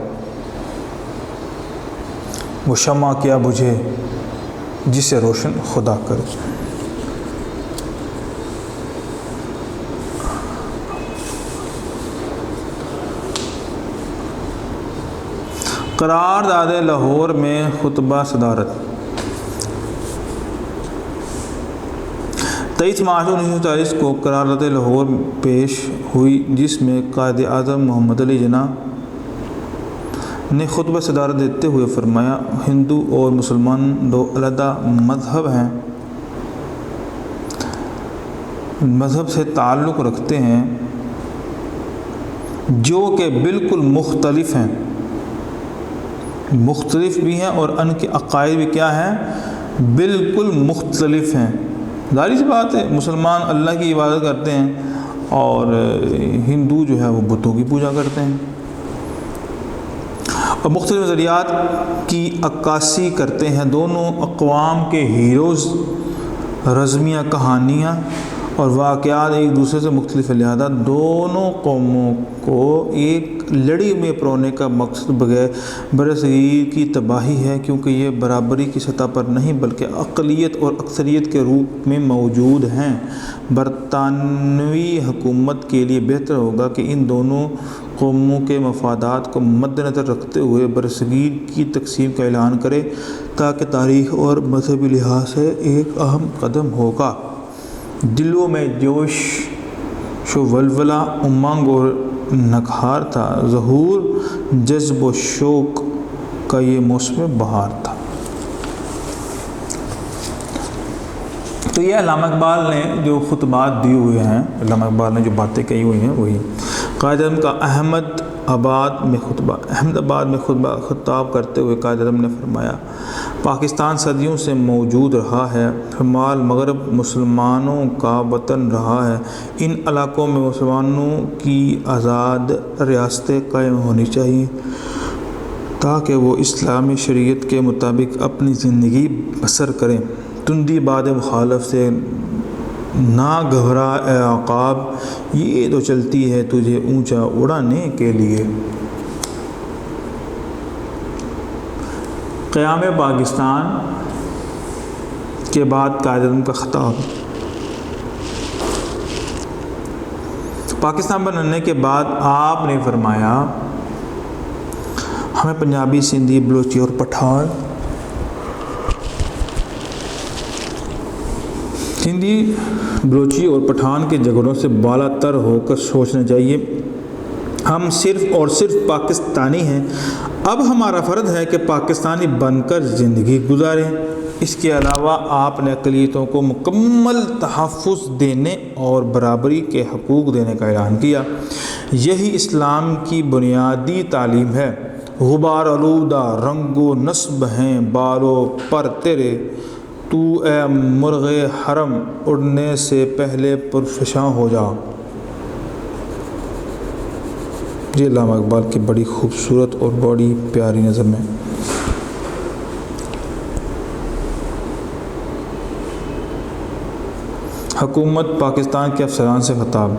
وہ شمع کیا بجھے جسے روشن خدا کرے۔ قرارداد لاہور میں خطبہ صدارت 23 مارچ 1940 کو قرارداد لاہور پیش ہوئی، جس میں قائد اعظم محمد علی جناح نے خطبہ صدارت دیتے ہوئے فرمایا، ہندو اور مسلمان دو علیحدہ مذہب ہیں، مذہب سے تعلق رکھتے ہیں، جو کہ بالکل مختلف ہیں، مختلف بھی ہیں اور ان کے عقائد بھی کیا ہیں؟ بالکل مختلف ہیں۔ ظاہر سی بات ہے، مسلمان اللہ کی عبادت کرتے ہیں اور ہندو جو ہے وہ بتوں کی پوجا کرتے ہیں، اور مختلف نظریات کی عکاسی کرتے ہیں۔ دونوں اقوام کے ہیروز، رزمیہ کہانیاں اور واقعات ایک دوسرے سے مختلف ہے، لہذا دونوں قوموں کو ایک لڑی میں پرونے کا مقصد بغیر برصغیر کی تباہی ہے، کیونکہ یہ برابری کی سطح پر نہیں بلکہ اقلیت اور اکثریت کے روپ میں موجود ہیں۔ برطانوی حکومت کے لیے بہتر ہوگا کہ ان دونوں قوموں کے مفادات کو مد نظر رکھتے ہوئے برصغیر کی تقسیم کا اعلان کرے، تاکہ تاریخ اور مذہبی لحاظ سے ایک اہم قدم ہوگا۔ دلوں میں جوش و ولولہ، امنگ اور نکھار تھا، ظہور جذب و شوق کا یہ موسم بہار تھا۔ تو یہ علامہ اقبال نے جو خطبات دیے ہوئے ہیں، علامہ اقبال نے جو باتیں کہی ہوئی ہیں وہی قائد اعظم کا احمد آباد میں خطاب کرتے ہوئے قائد اعظم نے فرمایا، پاکستان صدیوں سے موجود رہا ہے، شمال مغرب مسلمانوں کا وطن رہا ہے، ان علاقوں میں مسلمانوں کی آزاد ریاستیں قائم ہونی چاہیے تاکہ وہ اسلامی شریعت کے مطابق اپنی زندگی بسر کریں۔ تندی باد مخالف سے نہ گھبرا اے عقاب، یہ تو چلتی ہے تجھے اونچا اڑانے کے لیے۔ قیام پاکستان کے بعد قائد اعظم کا خطاب۔ پاکستان بننے کے بعد آپ نے فرمایا، ہمیں پنجابی، سندھی، بلوچی اور پٹھان کے جھگڑوں سے بالا تر ہو کر سوچنا چاہیے۔ ہم صرف اور صرف پاکستانی ہیں، اب ہمارا فرض ہے کہ پاکستانی بن کر زندگی گزاریں۔ اس کے علاوہ آپ نے اقلیتوں کو مکمل تحفظ دینے اور برابری کے حقوق دینے کا اعلان کیا۔ یہی اسلام کی بنیادی تعلیم ہے۔ غبار آلودہ رنگ و نسب ہیں بالوں پر تیرے، تو اے مرغ حرم اڑنے سے پہلے پرفشاں ہو جا۔ یہ علامہ اقبال کی بڑی خوبصورت اور بڑی پیاری نظم ہے۔ حکومت پاکستان کے افسران سے خطاب۔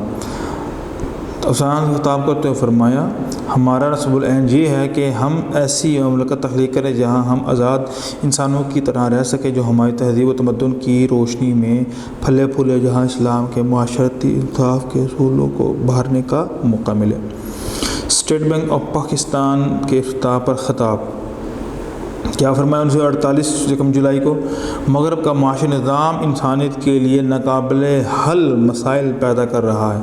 افسانہ سے خطاب کرتے ہوئے فرمایا ہمارا نصب العین یہ ہے کہ ہم ایسی مملکت تخلیق کریں جہاں ہم آزاد انسانوں کی طرح رہ سکیں، جو ہماری تہذیب و تمدن کی روشنی میں پھلے پھولے، جہاں اسلام کے معاشرتی انصاف کے اصولوں کو ابھارنے کا موقع ملے۔ اسٹیٹ بینک آف پاکستان کے افتتاح پر خطاب کیا فرمایا 1948 یکم جولائی کو؟ مغرب کا معاشی نظام انسانیت کے لیے ناقابل حل مسائل پیدا کر رہا ہے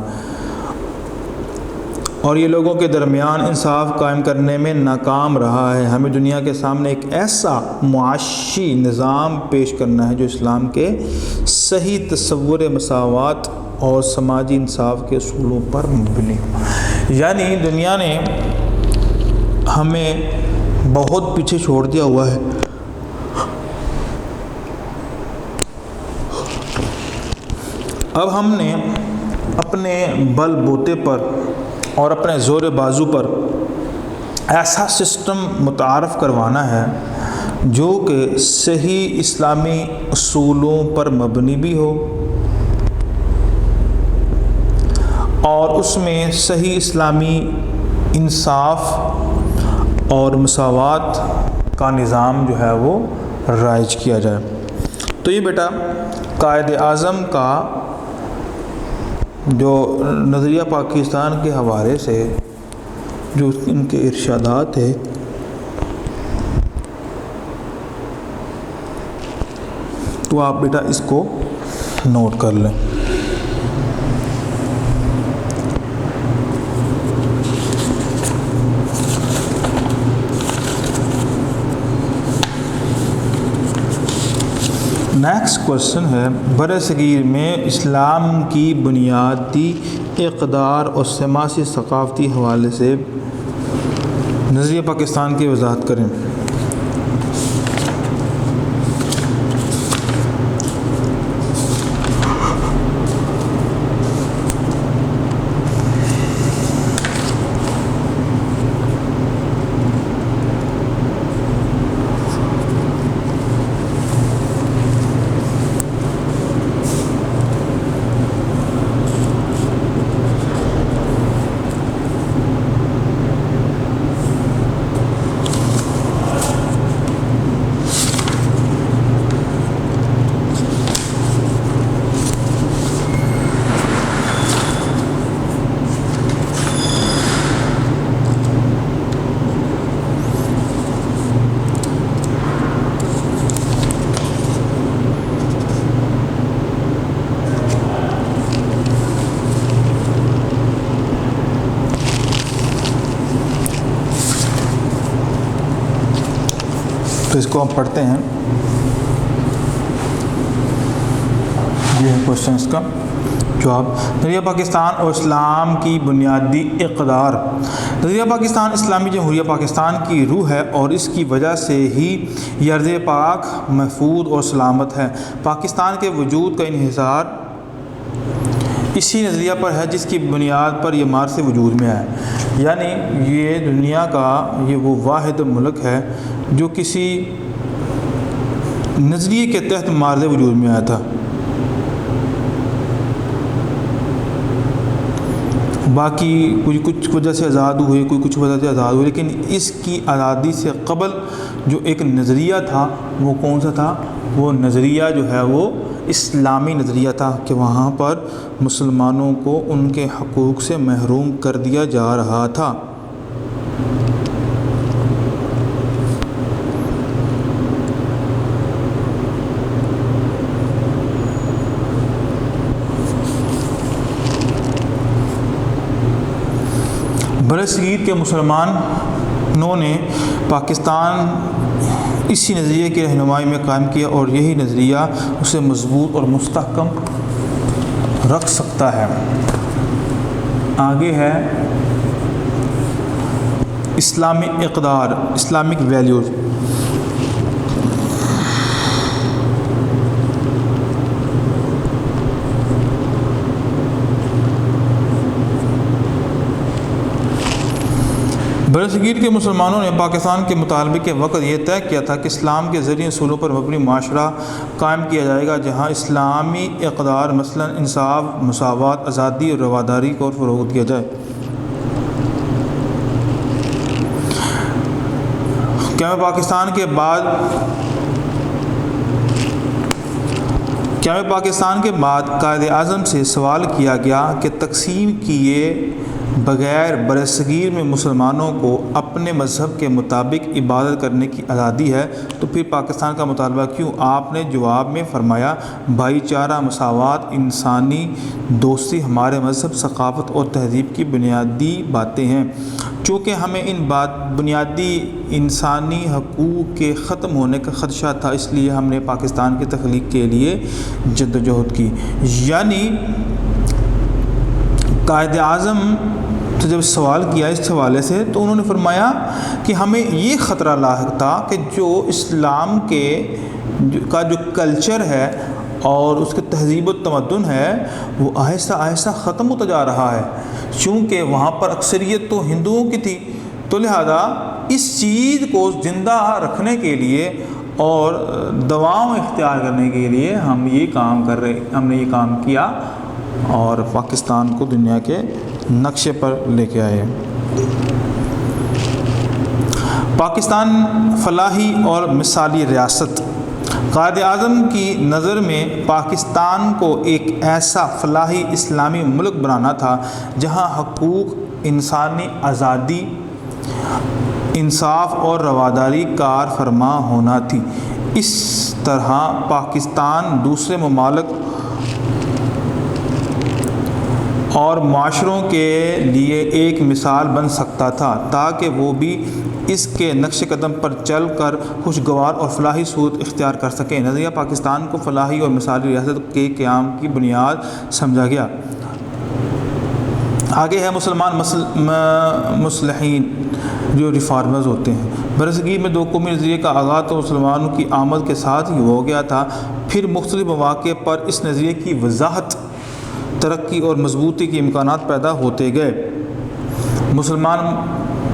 اور یہ لوگوں کے درمیان انصاف قائم کرنے میں ناکام رہا ہے۔ ہمیں دنیا کے سامنے ایک ایسا معاشی نظام پیش کرنا ہے جو اسلام کے صحیح تصور مساوات اور سماجی انصاف کے اصولوں پر مبنی ہو۔ یعنی دنیا نے ہمیں بہت پیچھے چھوڑ دیا ہوا ہے۔ اب ہم نے اپنے بل بوتے پر اور اپنے زور بازو پر ایسا سسٹم متعارف کروانا ہے جو کہ صحیح اسلامی اصولوں پر مبنی بھی ہو اور اس میں صحیح اسلامی انصاف اور مساوات کا نظام جو ہے وہ رائج کیا جائے۔ تو یہ بیٹا قائد اعظم کا جو نظریہ پاکستان کے حوالے سے جو ان کے ارشادات ہے، تو آپ بیٹا اس کو نوٹ کر لیں۔ نیکسٹ کوشچن ہے، بر صغیر میں اسلام کی بنیادی اقدار اور سماسی ثقافتی حوالے سے نظریہ پاکستان کی وضاحت کریں۔ تو اس کو ہم پڑھتے ہیں۔ یہ ہے کوشچن اس کا جواب۔ نظریہ پاکستان اور اسلام کی بنیادی اقدار۔ نظریہ پاکستان اسلامی جمہوریہ پاکستان کی روح ہے اور اس کی وجہ سے ہی یہ ارض پاک محفوظ اور سلامت ہے۔ پاکستان کے وجود کا انحصار اسی نظریہ پر ہے جس کی بنیاد پر یہ مارس وجود میں ہے۔ یعنی یہ دنیا کا یہ وہ واحد ملک ہے جو کسی نظریے کے تحت مارز وجود میں آیا تھا۔ باقی کچھ وجہ سے آزاد ہوئے، کچھ وجہ سے آزاد ہوئے، لیکن اس کی آزادی سے قبل جو ایک نظریہ تھا وہ کون سا تھا؟ وہ نظریہ جو ہے وہ اسلامی نظریہ تھا کہ وہاں پر مسلمانوں کو ان کے حقوق سے محروم کر دیا جا رہا تھا۔ برصغیر کے مسلمانوں نے پاکستان اسی نظریے کی رہنمائی میں قائم کیا اور یہی نظریہ اسے مضبوط اور مستحکم رکھ سکتا ہے۔ آگے ہے اسلامی اقدار، اسلامک ویلیوز۔ برصغیر کے مسلمانوں نے پاکستان کے مطالبے کے وقت یہ طے کیا تھا کہ اسلام کے ذریعے اصولوں پر مبنی معاشرہ قائم کیا جائے گا جہاں اسلامی اقدار مثلا انصاف، مساوات، آزادی اور رواداری کو فروغ دیا جائے۔ قیام پاکستان کے بعد قائد اعظم سے سوال کیا گیا کہ تقسیم کیے بغیر برصغیر میں مسلمانوں کو اپنے مذہب کے مطابق عبادت کرنے کی آزادی ہے تو پھر پاکستان کا مطالبہ کیوں؟ آپ نے جواب میں فرمایا، بھائی چارہ، مساوات، انسانی دوستی ہمارے مذہب، ثقافت اور تہذیب کی بنیادی باتیں ہیں۔ چونکہ ہمیں ان بنیادی انسانی حقوق کے ختم ہونے کا خدشہ تھا، اس لیے ہم نے پاکستان کی تخلیق کے لیے جدوجہد کی۔ یعنی قائد اعظم سے جب سوال کیا اس حوالے سے تو انہوں نے فرمایا کہ ہمیں یہ خطرہ لاحق تھا کہ جو اسلام کا جو کلچر ہے اور اس کے تہذیب و تمدن ہے وہ آہستہ آہستہ ختم ہوتا جا رہا ہے، چونکہ وہاں پر اکثریت تو ہندوؤں کی تھی، تو لہذا اس چیز کو زندہ رکھنے کے لیے اور دواؤں اختیار کرنے کے لیے ہم نے یہ کام کیا اور پاکستان کو دنیا کے نقشے پر لے کے آئے۔ پاکستان فلاحی اور مثالی ریاست۔ قائد اعظم کی نظر میں پاکستان کو ایک ایسا فلاحی اسلامی ملک بنانا تھا جہاں حقوق، انسانی آزادی، انصاف اور رواداری کار فرما ہونا تھی۔ اس طرح پاکستان دوسرے ممالک اور معاشروں کے لیے ایک مثال بن سکتا تھا تاکہ وہ بھی اس کے نقش قدم پر چل کر خوشگوار اور فلاحی صورت اختیار کر سکیں۔ نظریہ پاکستان کو فلاحی اور مثالی ریاست کے قیام کی بنیاد سمجھا گیا۔ آگے ہے مسلمان مصلحین جو ریفارمرز ہوتے ہیں۔ برصغیر میں دو قومی نظریے کا آغاز تو مسلمانوں کی آمد کے ساتھ ہی ہو گیا تھا، پھر مختلف مواقع پر اس نظریے کی وضاحت، ترقی اور مضبوطی کے امکانات پیدا ہوتے گئے۔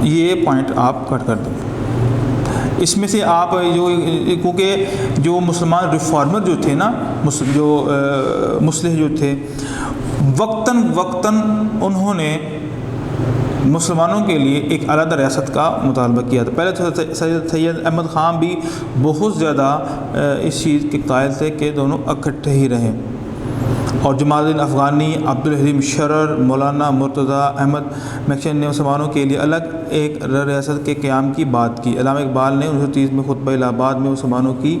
یہ پوائنٹ آپ کٹ کر دیں، اس میں سے آپ کیونکہ جو مسلمان ریفارمر جو تھے نا، جو مصلح جو تھے، وقتاً انہوں نے مسلمانوں کے لیے ایک علیحدہ ریاست کا مطالبہ کیا تھا۔ پہلے سید احمد خان بھی بہت زیادہ اس چیز کے قائل تھے کہ دونوں اکٹھے ہی رہیں، اور جمال الدین افغانی، عبدالحلیم شرر، مولانا مرتضیٰ احمد میکشن نے مسلمانوں کے لیے الگ ایک ریاست کے قیام کی بات کی۔ علامہ اقبال نے 1930 میں خطبہ الہ آباد میں مسلمانوں کی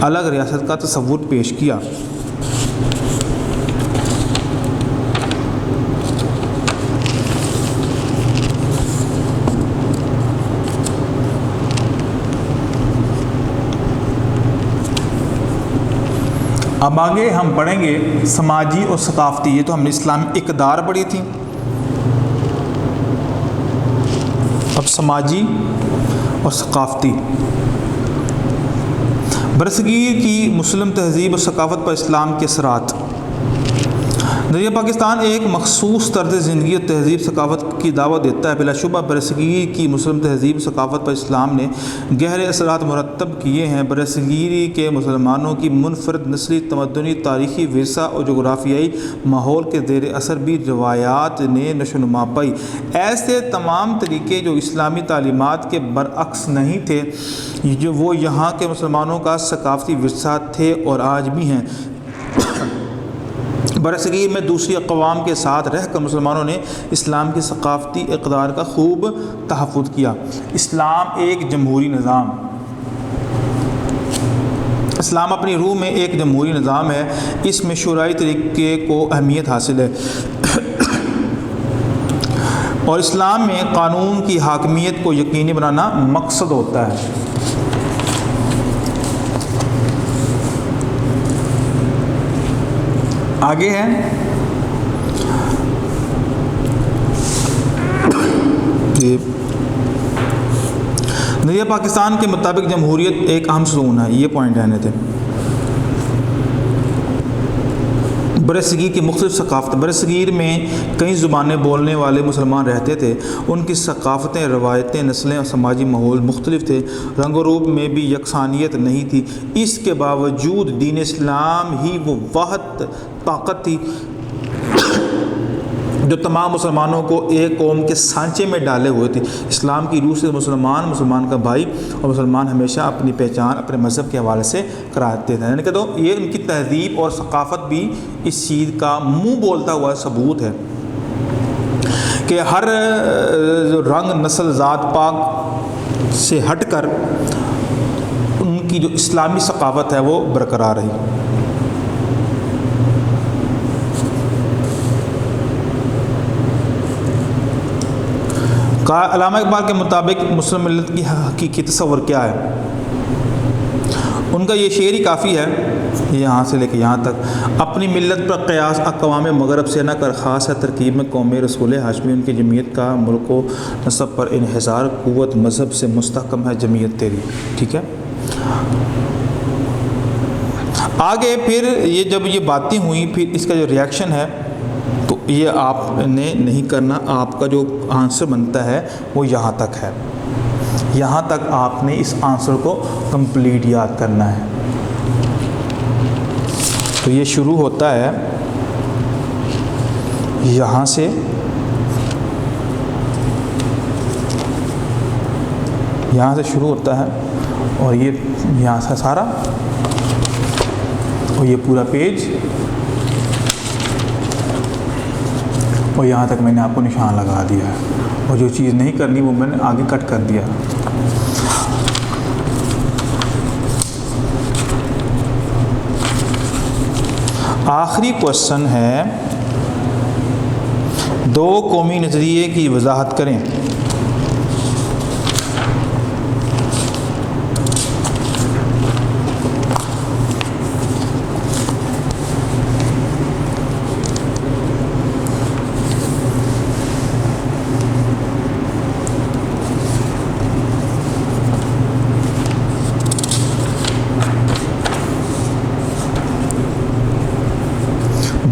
الگ ریاست کا تصور پیش کیا۔ اب آگے ہم پڑھیں گے سماجی اور ثقافتی۔ یہ تو ہم نے اسلامی اقدار پڑھی تھی، اب سماجی اور ثقافتی۔ برصغیر کی مسلم تہذیب اور ثقافت پر اسلام کے اثرات۔ نظریہ پاکستان ایک مخصوص طرز زندگی اور تہذیب ثقافت کی دعوت دیتا ہے۔ بلا شبہ برصغیر کی مسلم تہذیب ثقافت پر اسلام نے گہرے اثرات مرتب کیے ہیں۔ برصغیر کے مسلمانوں کی منفرد نسلی، تمدنی، تاریخی ورثہ اور جغرافیائی ماحول کے زیر اثر بھی روایات نے نشوونما پائی۔ ایسے تمام طریقے جو اسلامی تعلیمات کے برعکس نہیں تھے، جو وہ یہاں کے مسلمانوں کا ثقافتی ورثہ تھے اور آج بھی ہیں۔ برصغیر میں دوسری اقوام کے ساتھ رہ کر مسلمانوں نے اسلام کی ثقافتی اقدار کا خوب تحفظ کیا۔ اسلام ایک جمہوری نظام، اسلام اپنی روح میں ایک جمہوری نظام ہے، اس میں شورائی طریقے کو اہمیت حاصل ہے، اور اسلام میں قانون کی حاکمیت کو یقینی بنانا مقصد ہوتا ہے۔ آگے ہے نظریہ پاکستان کے مطابق جمہوریت ایک اہم ستون ہے۔ یہ پوائنٹ رہنے تھے۔ برصغیر کی مختلف ثقافت۔ برصغیر میں کئی زبانیں بولنے والے مسلمان رہتے تھے، ان کی ثقافتیں، روایتیں، نسلیں اور سماجی ماحول مختلف تھے، رنگ و روپ میں بھی یکسانیت نہیں تھی۔ اس کے باوجود دین اسلام ہی وہ واحد طاقت تھی جو تمام مسلمانوں کو ایک قوم کے سانچے میں ڈالے ہوئے تھے۔ اسلام کی روح سے مسلمان کا بھائی اور مسلمان ہمیشہ اپنی پہچان اپنے مذہب کے حوالے سے کراتے تھے، یعنی کہ تو یہ ان کی تہذیب اور ثقافت بھی اس چیز کا منہ بولتا ہوا ثبوت ہے کہ ہر رنگ نسل ذات پاک سے ہٹ کر ان کی جو اسلامی ثقافت ہے وہ برقرار رہی۔ علامہ اقبال کے مطابق مسلم ملت کی حقیقی تصور کیا ہے؟ ان کا یہ شعر ہی کافی ہے، یہاں سے لے کے یہاں تک: اپنی ملت پر قیاس اقوام مغرب سے نہ کر، خاص ہے ترکیب میں قوم رسول ہاشمی، ان کی جمعیت کا ملک و نسب پر انحصار، قوت مذہب سے مستحکم ہے جمعیت تیری۔ ٹھیک ہے، آگے پھر یہ جب یہ باتیں ہوئیں، پھر اس کا جو ریاکشن ہے تو یہ آپ نے نہیں کرنا، آپ کا جو آنسر بنتا ہے وہ یہاں تک ہے، یہاں تک آپ نے اس آنسر کو کمپلیٹ یاد کرنا ہے۔ تو یہ شروع ہوتا ہے یہاں سے، یہاں سے شروع ہوتا ہے اور یہ یہاں سے سارا، اور یہ پورا پیج، اور یہاں تک میں نے آپ کو نشان لگا دیا ہے، اور جو چیز نہیں کرنی وہ میں نے آگے کٹ کر دیا۔ آخری کوشچن ہے، دو قومی نظریے کی وضاحت کریں۔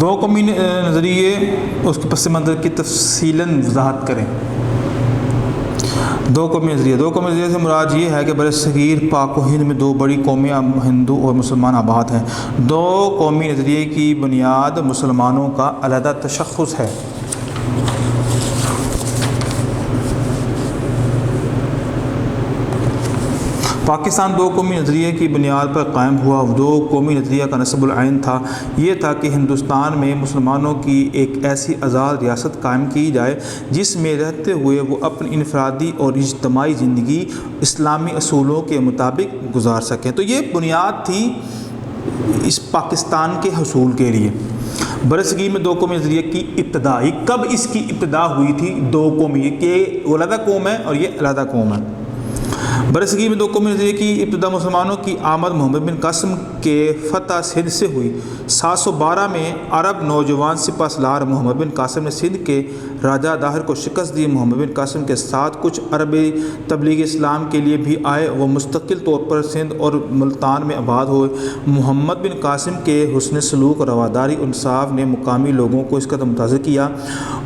دو قومی نظریے اس کے پس منظر کی تفصیلاً وضاحت کریں۔ دو قومی نظریے سے مراد یہ ہے کہ برصغیر پاک و ہند میں دو بڑی قومیں ہندو اور مسلمان آباد ہیں۔ دو قومی نظریے کی بنیاد مسلمانوں کا علیحدہ تشخص ہے۔ پاکستان دو قومی نظریے کی بنیاد پر قائم ہوا۔ دو قومی نظریہ کا نصب العین تھا، یہ تھا کہ ہندوستان میں مسلمانوں کی ایک ایسی آزاد ریاست قائم کی جائے جس میں رہتے ہوئے وہ اپنی انفرادی اور اجتماعی زندگی اسلامی اصولوں کے مطابق گزار سکیں۔ تو یہ بنیاد تھی اس پاکستان کے حصول کے لیے۔ برصغیر میں دو قومی نظریے کی ابتدا، کب اس کی ابتدا ہوئی تھی؟ دو قومی، کہ وہ علیحدہ قوم ہے اور یہ علیحدہ قوم ہے۔ برصغیر میں دو قومی نظریے کی ابتدا مسلمانوں کی آمد محمد بن قاسم کے فتح سندھ سے ہوئی۔ 712 میں عرب نوجوان سپہ سالار محمد بن قاسم نے سندھ کے راجہ داہر کو شکست دی۔ محمد بن قاسم کے ساتھ کچھ عربی تبلیغ اسلام کے لیے بھی آئے، وہ مستقل طور پر سندھ اور ملتان میں آباد ہوئے۔ محمد بن قاسم کے حسن سلوک اور رواداری انصاف نے مقامی لوگوں کو اس قدر متاثر کیا،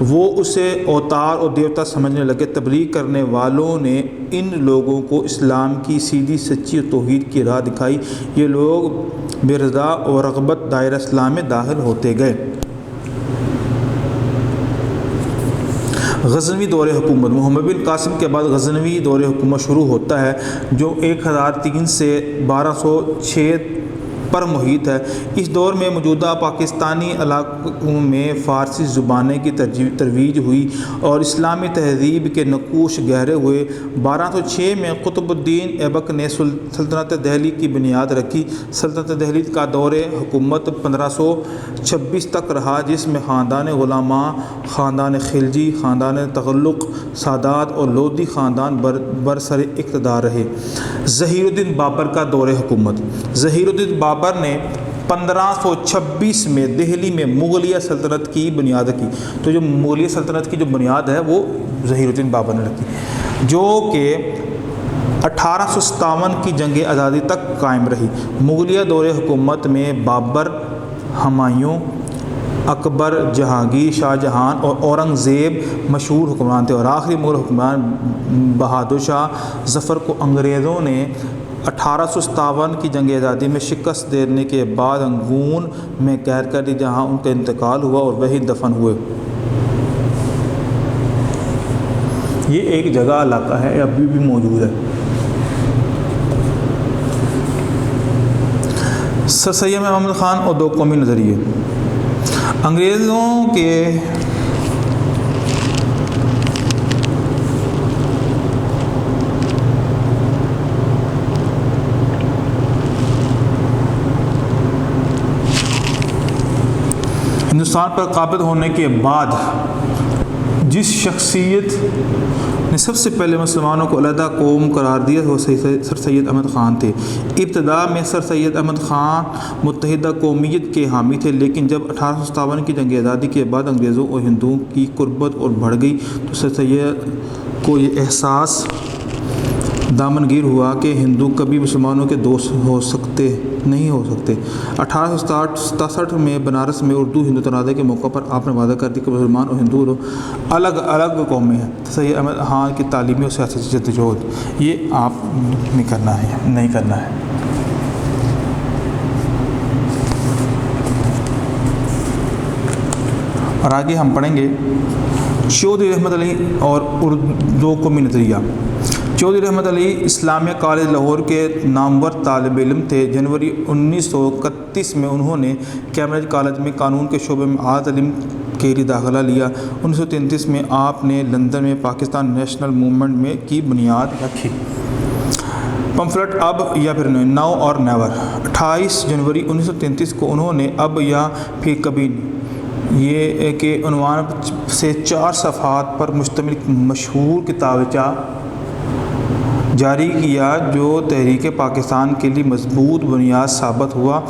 وہ اسے اوتار اور دیوتا سمجھنے لگے۔ تبلیغ کرنے والوں نے ان لوگوں کو اسلام کی سیدھی سچی اور توحید کی راہ دکھائی۔ یہ لوگ بے رضا اور رغبت دائرہ اسلام میں داخل ہوتے گئے۔ غزنوی دور حکومت، محمد بن قاسم کے بعد غزنوی دور حکومت شروع ہوتا ہے جو 1003 سے 1206 پر محیط ہے۔ اس دور میں موجودہ پاکستانی علاقوں میں فارسی زبانیں کی ترویج ہوئی اور اسلامی تہذیب کے نقوش گہرے ہوئے۔ 1206 میں قطب الدین ایبک نے سلطنت دہلی کی بنیاد رکھی۔ سلطنت دہلی کا دور حکومت 1526 تک رہا، جس میں خاندان غلاماں، خاندان خلجی، خاندان تغلق، سادات اور لودھی خاندان برسر اقتدار رہے۔ ظہیر الدین بابر کا دور حکومت، ظہیر الدین بابر نے 1526 میں دہلی میں مغلیہ سلطنت کی بنیاد رکھی۔ تو جو مغلیہ سلطنت کی جو بنیاد ہے وہ ظہیر الدین بابر نے رکھی، جو کہ 1857 کی جنگ آزادی تک قائم رہی۔ مغلیہ دور حکومت میں بابر، ہمایوں، اکبر، جہانگیر، شاہ جہان اور اورنگ زیب مشہور حکمران تھے، اور آخری مغل حکمران بہادر شاہ ظفر کو انگریزوں نے 1857 کی جنگ آزادی میں شکست دینے کے بعد رنگون میں قید کر دی، جہاں ان کا انتقال ہوا اور وہیں دفن ہوئے۔ یہ ایک جگہ علاقہ ہے، ابھی بھی موجود ہے۔ سر سید احمد خان اور دو قومی نظریے۔ انگریزوں کے ہندوستان پر قابض ہونے کے بعد جس شخصیت نے سب سے پہلے مسلمانوں کو علیحدہ قوم قرار دیا وہ سر سید احمد خان تھے۔ ابتدا میں سر سید احمد خان متحدہ قومیت کے حامی تھے، لیکن جب 1857 کی جنگ آزادی کے بعد انگریزوں اور ہندوؤں کی قربت اور بڑھ گئی تو سر سید کو یہ احساس دامنگیر ہوا کہ ہندو کبھی مسلمانوں کے دوست نہیں ہو سکتے۔ 1867 میں بنارس میں اردو ہندو تنازع کے موقع پر آپ نے وعدہ کر دیا کہ مسلمان اور ہندو الگ الگ قومیں ہیں۔ سید احمد خان کی تعلیمی اور سیاسی جدوجہد یہ آپ نہیں کرنا ہے۔ اور آگے ہم پڑھیں گے چودھری رحمت علی اور اردو قومی نظریہ۔ چودھری رحمت علی اسلامیہ کالج لاہور کے نامور طالب علم تھے۔ جنوری 1931 میں انہوں نے کیمبرج کالج میں قانون کے شعبے میں اعلیٰ تعلیم کے لیے داخلہ لیا۔ 1933 میں آپ نے لندن میں پاکستان نیشنل موومنٹ میں کی بنیاد رکھی۔ پمفلٹ اب یا پھر ناؤ اور نیور۔ 28 جنوری 1933 کو انہوں نے اب یا پھر کبھی یہ کہ عنوان سے 4 صفحات پر مشتمل مشہور کتابچہ جاری کیا جو تحریک پاکستان کے لیے مضبوط بنیاد ثابت ہوا،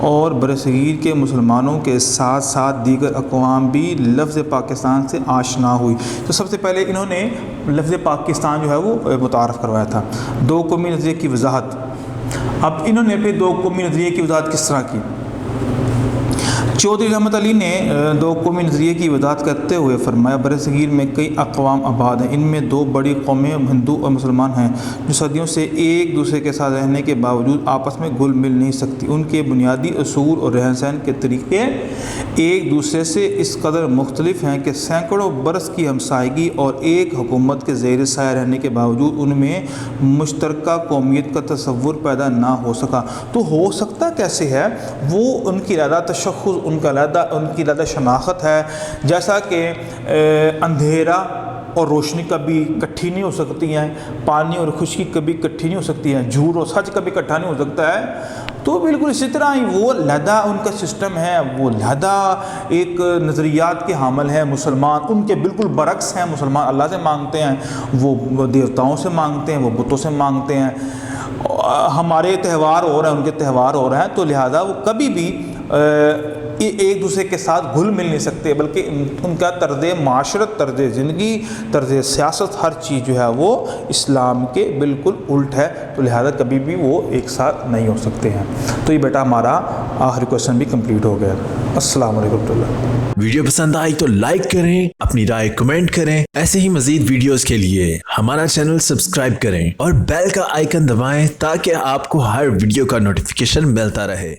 اور برصغیر کے مسلمانوں کے ساتھ ساتھ دیگر اقوام بھی لفظ پاکستان سے آشنا ہوئی۔ تو سب سے پہلے انہوں نے لفظ پاکستان جو ہے وہ متعارف کروایا تھا۔ دو قومی نظریے کی وضاحت۔ اب انہوں نے پھر دو قومی نظریے کی وضاحت کس طرح کی؟ چودھری رحمت علی نے دو قومی نظریے کی وضاحت کرتے ہوئے فرمایا، برصغیر میں کئی اقوام آباد ہیں، ان میں 2 بڑی قومیں ہندو اور مسلمان ہیں جو صدیوں سے ایک دوسرے کے ساتھ رہنے کے باوجود آپس میں گھل مل نہیں سکتی۔ ان کے بنیادی اصول اور رہن سہن کے طریقے ایک دوسرے سے اس قدر مختلف ہیں کہ سینکڑوں برس کی ہمسائیگی اور ایک حکومت کے زیر سایہ رہنے کے باوجود ان میں مشترکہ قومیت کا تصور پیدا نہ ہو سکا۔ تو ہو سکتا کیسے ہے؟ وہ ان کی علیحدہ تشخص، ان کی علیحدہ شناخت ہے، جیسا کہ اندھیرا اور روشنی کبھی اکٹھی نہیں ہو سکتی ہیں، پانی اور خشکی کبھی اکٹھی نہیں ہو سکتی ہیں، جھوٹ اور سچ کبھی اکٹھا نہیں ہو سکتا ہے۔ تو بالکل اسی طرح ہی وہ علیحدہ ان کا سسٹم ہے، وہ علیحدہ ایک نظریات کے حامل ہیں۔ مسلمان ان کے بالکل برعکس ہیں، مسلمان اللہ سے مانگتے ہیں، وہ دیوتاؤں سے مانگتے ہیں، وہ بتوں سے مانگتے ہیں۔ ہمارے تہوار ہو رہے ہیں، ان کے تہوار ہو رہے ہیں، تو لہٰذا وہ کبھی بھی ایک دوسرے کے ساتھ گھل مل نہیں سکتے، بلکہ ان کا طرز معاشرت، طرز زندگی، طرز سیاست، ہر چیز جو ہے وہ اسلام کے بالکل الٹ ہے، تو لہذا کبھی بھی وہ ایک ساتھ نہیں ہو سکتے ہیں۔ تو یہ بیٹا ہمارا آخری کویشچن بھی کمپلیٹ ہو گیا۔ السلام علیکم ورحمۃ اللہ۔ ویڈیو پسند آئی تو لائک کریں، اپنی رائے کمنٹ کریں۔ ایسے ہی مزید ویڈیوز کے لیے ہمارا چینل سبسکرائب کریں اور بیل کا آئیکن دبائیں تاکہ آپ کو ہر ویڈیو کا نوٹیفیکیشن ملتا رہے۔